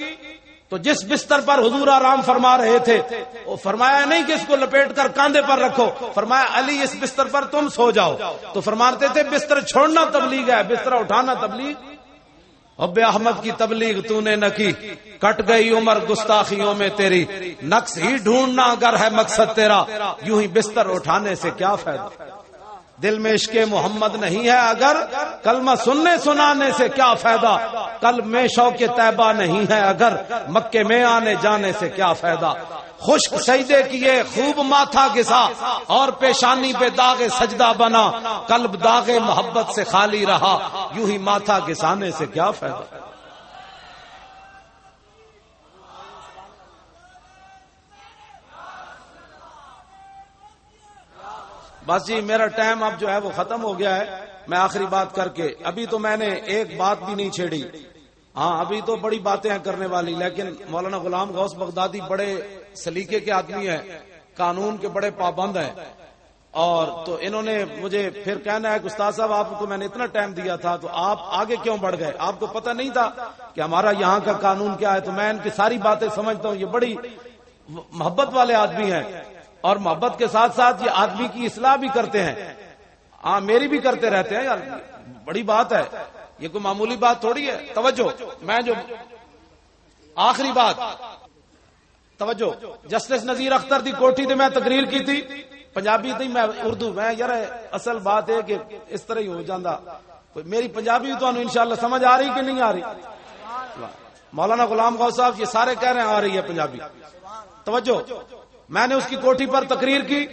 تو جس بستر پر حضور آرام فرما رہے تھے وہ فرمایا نہیں کہ اس کو لپیٹ کر کاندھے پر رکھو, فرمایا علی اس بستر پر تم سو جاؤ. تو فرماتے تھے بستر چھوڑنا تبلیغ ہے, بستر اٹھانا تبلیغ. اب احمد کی تبلیغ تو نے نہ کی, کٹ گئی عمر گستاخیوں میں تیری, نقص ہی ڈھونڈنا اگر ہے مقصد تیرا, یوں ہی بستر اٹھانے سے کیا فائدہ. دل میں عشق محمد نہیں ہے اگر, کلمہ سننے سنانے سے کیا فائدہ. قلب میں شوق طیبہ نہیں ہے اگر, مکے میں آنے جانے سے کیا فائدہ. خشک سجدے کیے خوب ماتھا گسا اور پیشانی پہ داغ سجدہ بنا, قلب داغ محبت سے خالی رہا, یوں ہی ماتھا گسانے سے کیا فائدہ. بس جی میرا ٹائم اب جو ہے وہ ختم ہو گیا ہے. میں آخری بات کر کے, ابھی تو میں نے ایک بات بھی نہیں چھیڑی. ہاں ابھی تو بڑی باتیں ہیں کرنے والی, لیکن مولانا غلام غوث بغدادی بڑے سلیقے کے آدمی ہیں, قانون کے بڑے پابند ہیں. اور تو انہوں نے مجھے پھر کہنا ہے کہ استاد صاحب آپ کو میں نے اتنا ٹائم دیا تھا تو آپ آگے کیوں بڑھ گئے, آپ کو پتہ نہیں تھا کہ ہمارا یہاں کا قانون کیا ہے. تو میں ان کی ساری باتیں سمجھتا ہوں, یہ بڑی محبت والے آدمی ہیں اور محبت کے ساتھ ساتھ یہ آدمی کی اصلاح بھی کرتے ہیں. ہاں میری بھی کرتے رہتے ہیں یار, بڑی بات ہے, یہ کوئی معمولی بات تھوڑی ہے. توجہ, میں جو آخری بات, توجہ, جسٹس نذیر اختر دی کوٹھی تے میں تقریر کی تھی, پنجابی تھی میں اردو, میں یار اصل بات ہے کہ اس طرح ہی ہو جاندہ. میری پنجابی تو انشاءاللہ سمجھ آ رہی کہ نہیں آ رہی. مولانا غلام غوث صاحب یہ سارے کہہ رہے ہیں آ رہی ہے پنجابی. توجہ, میں نے اس کی کوٹھی پر تقریر کی.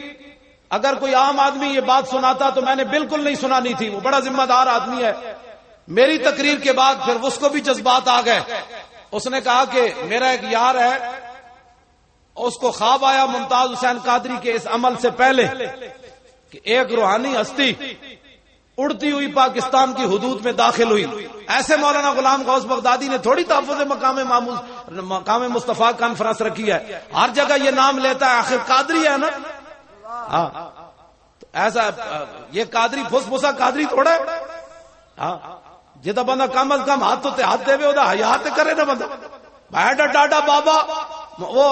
اگر کوئی عام آدمی یہ بات سناتا تو میں نے بالکل نہیں سنانی تھی. وہ بڑا ذمہ دار آدمی ہے, میری تقریر کے بعد پھر اس کو بھی جذبات آ گئے. اس نے کہا کہ میرا ایک یار ہے، اس کو خواب آیا ممتاز حسین قادری کے اس عمل سے پہلے کہ ایک روحانی ہستی اڑتی ہوئی پاکستان کی حدود میں داخل ہوئی. ایسے مولانا غلام غوث بغدادی نے تھوڑی تحفظ مقام مصطفیٰ کانفرنس رکھی ہے، ہر جگہ یہ نام لیتا ہے، آخر قادری ہے نا. ہاں ایسا یہ قادری پھس پھسا قادری تھوڑا ہے. ہاں جدہ بندہ کم از کم ہاتھ تو ہاتھ دے دا حیا تے کرے نا بندہ. بیٹا ڈاڈا بابا وہ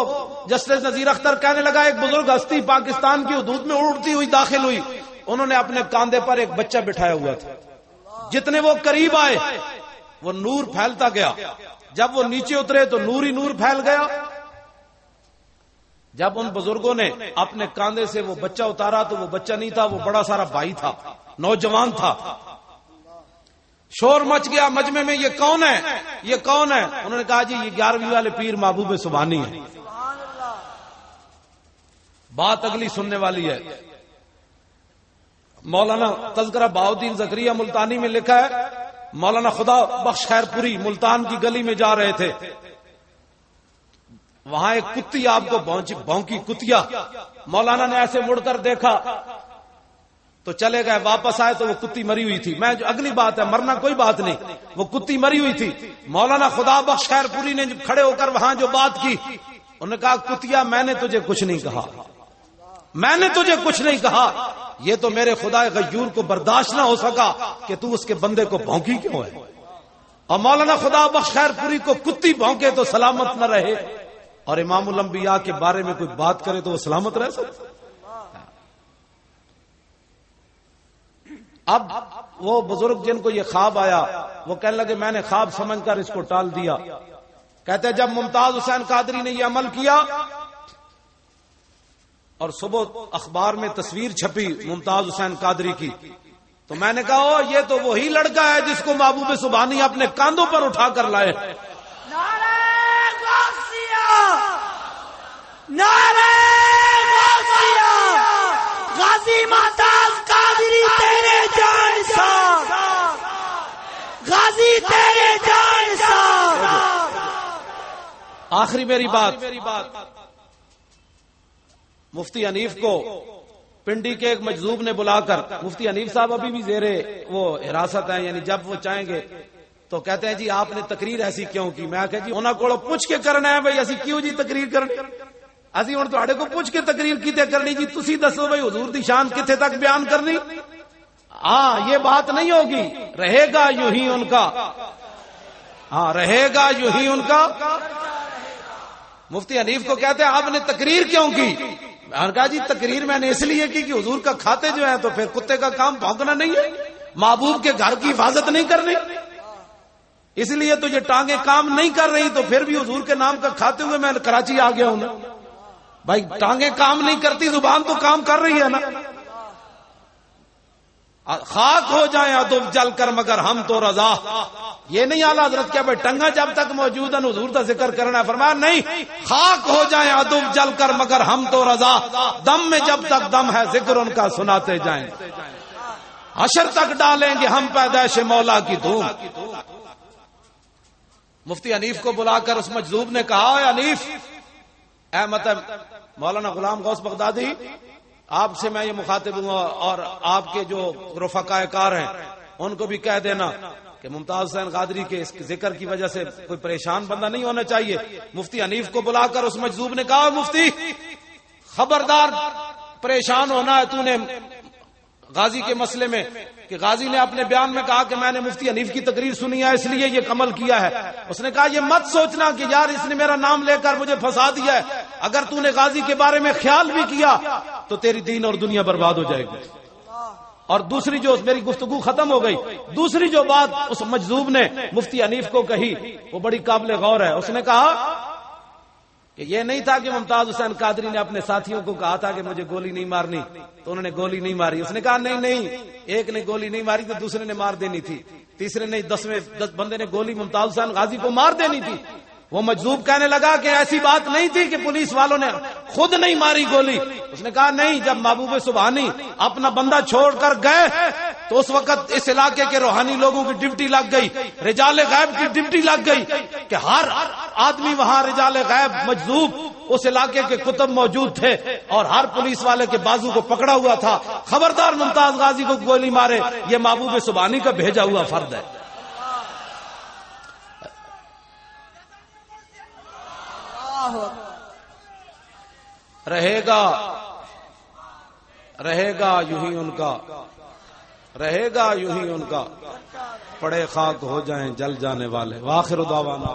جسٹس نذیر اختر کہنے لگا ایک بزرگ ہستی پاکستان کی حدود میں اڑتی ہوئی داخل ہوئی، انہوں نے اپنے کاندھے پر ایک بچہ بٹھایا ہوا تھا. جتنے وہ قریب آئے وہ نور پھیلتا گیا، جب وہ نیچے اترے تو نور ہی نور پھیل گیا. جب ان بزرگوں نے اپنے کاندھے سے وہ بچہ اتارا تو وہ بچہ نہیں تھا، وہ بڑا سارا بھائی تھا، نوجوان تھا. شور مچ گیا مجمع میں، یہ کون ہے یہ کون ہے؟ انہوں نے کہا جی یہ 11ویں والے پیر محبوب سبحانی ہے. بات اگلی سننے والی ہے. مولانا تذکرہ بہاؤدین زکریا ملتانی میں لکھا ہے، مولانا خدا بخش خیر پوری ملتان کی گلی میں جا رہے تھے، وہاں ایک کتی آپ کو بھونکی کتیا. مولانا نے ایسے مڑ کر دیکھا تو چلے گئے، واپس آئے تو وہ کتی مری ہوئی تھی. میں جو اگلی بات ہے، مرنا کوئی بات نہیں، وہ کتی مری ہوئی تھی. مولانا خدا بخش خیر پوری نے کھڑے ہو کر وہاں جو بات کی، انہوں نے کہا کتیا میں نے تجھے کچھ نہیں کہا، میں نے تجھے کچھ نہیں کہا، یہ تو میرے خدا غیور کو برداشت نہ ہو سکا کہ تو اس کے بندے کو بھونکی کیوں ہے. اور مولانا خدا بخش خیر پوری کو کتی بھونکے تو سلامت نہ رہے، اور امام الانبیاء کے بارے میں کوئی بات کرے تو وہ سلامت رہ سکتا. اب وہ بزرگ جن کو یہ خواب آیا وہ کہنے لگے میں نے خواب سمجھ کر اس کو ٹال دیا. کہتے جب ممتاز حسین قادری نے یہ عمل کیا اور صبح اخبار میں تصویر چھپی ممتاز حسین قادری کی تو میں نے کہا یہ تو وہی لڑکا ہے جس کو محبوب سبحانی اپنے کاندھوں پر اٹھا کر لائے. نعرہ غوثیہ، نعرہ غوثیہ، غازی ممتاز قادری تیرے جان نثار، غازی تیرے جان نثار. آخری میری بات، مفتی حنیف کو پنڈی کے ایک مجذوب نے بلا کر، مفتی حنیف صاحب ابھی بھی زیر وہ حراست ہیں، یعنی جب وہ چاہیں گے تو کہتے ہیں جی آپ نے تقریر ایسی کیوں کی. میں کہا جی انہاں کو پوچھ کے کرنا ہے بھائی، اسی کیوں جی تقریر کرنی، اسی ہن تہاڈے کو پوچھ کے تقریر کیتے کرنی جی، تسی دسو بھائی حضور دی شان کتنے تک بیان کرنی. ہاں یہ بات نہیں ہوگی، رہے گا یوں ہی ان کا، ہاں رہے گا یوں ہی ان کا. مفتی حنیف کو کہتے ہیں آپ نے تقریر کیوں کی؟ میں نے کہا جی تقریر میں نے اس لیے کی کہ حضور کا کھاتے جو ہے تو پھر کتے کا کام بھونکنا نہیں ہے، محبوب کے گھر کی حفاظت نہیں کرنی، اس لیے تو یہ ٹانگیں کام نہیں کر رہی، تو پھر بھی حضور کے نام کا کھاتے ہوئے میں کراچی آ گیا ہوں نا. بھائی ٹانگیں کام نہیں کرتی، زبان تو کام کر رہی ہے نا. خاک ہو جائیں ادب جل کر مگر ہم تو رضا. یہ نہیں اعلیٰ حضرت کیا بھائی ٹنگا جب تک موجود ہے حضور کا ذکر کرنا ہے، فرمایا نہیں، خاک ہو جائیں ادب جل کر مگر ہم تو رضا، دم میں جب تک دم ہے ذکر ان کا سناتے جائیں، حشر تک ڈالیں گے ہم پیدائش مولا کی دھوم. مفتی حنیف کو بلا کر اس مجذوب نے کہا اے حنیف، اے مطلب مولانا غلام غوث بغدادی، آپ سے میں یہ مخاطب ہوں اور آپ کے جو رفقائے کار ہیں ان کو بھی کہہ دینا کہ ممتاز حسین قادری کے اس ذکر کی وجہ سے کوئی پریشان بندہ نہیں ہونا چاہیے. مفتی حنیف کو بلا کر اس مجذوب نے کہا مفتی خبردار، پریشان ہونا ہے تو نے غازی کے مسئلے میں، کہ غازی نے اپنے بیان میں کہا کہ میں نے مفتی حنیف کی تقریر سنی ہے اس لیے یہ عمل کیا ہے. اس نے کہا یہ مت سوچنا کہ یار اس نے میرا نام لے کر مجھے پھنسا دیا ہے، اگر تو نے غازی کے بارے میں خیال بھی کیا تو تیری دین اور دنیا برباد ہو جائے گی. اور دوسری جو میری گفتگو ختم ہو گئی، دوسری جو بات اس مجذوب نے مفتی حنیف کو کہی وہ بڑی قابل غور ہے. اس نے کہا کہ یہ نہیں تھا کہ ممتاز حسین قادری نے اپنے ساتھیوں کو کہا تھا کہ مجھے گولی نہیں مارنی تو انہوں نے گولی نہیں ماری. اس نے کہا نہیں، ایک نے گولی نہیں ماری تو دوسرے نے مار دینی تھی، تیسرے نے 10 بندے نے گولی ممتاز حسین غازی کو مار دینی تھی. وہ مجذوب کہنے لگا کہ ایسی بات نہیں تھی کہ پولیس والوں نے خود نہیں ماری گولی. اس نے کہا نہیں، جب محبوب سبحانی اپنا بندہ چھوڑ کر گئے تو تو اس وقت اس علاقے کے روحانی لوگوں کی ڈیوٹی لگ گئی، رجال غیب کی ڈیوٹی لگ گئی کہ ہر آدمی وہاں رجال غیب مجذوب اس علاقے کے کتب موجود تھے اور ہر پولیس والے کے بازو کو پکڑا ہوا تھا، خبردار ممتاز غازی کو گولی مارے، یہ محبوب سبحانی کا بھیجا ہوا فرد ہے۔ رہے گا یوں ہی ان کا، رہے گا یوں ہی ان کا، پڑے خاک ہو جائیں جل جانے والے۔ وآخر دعوانا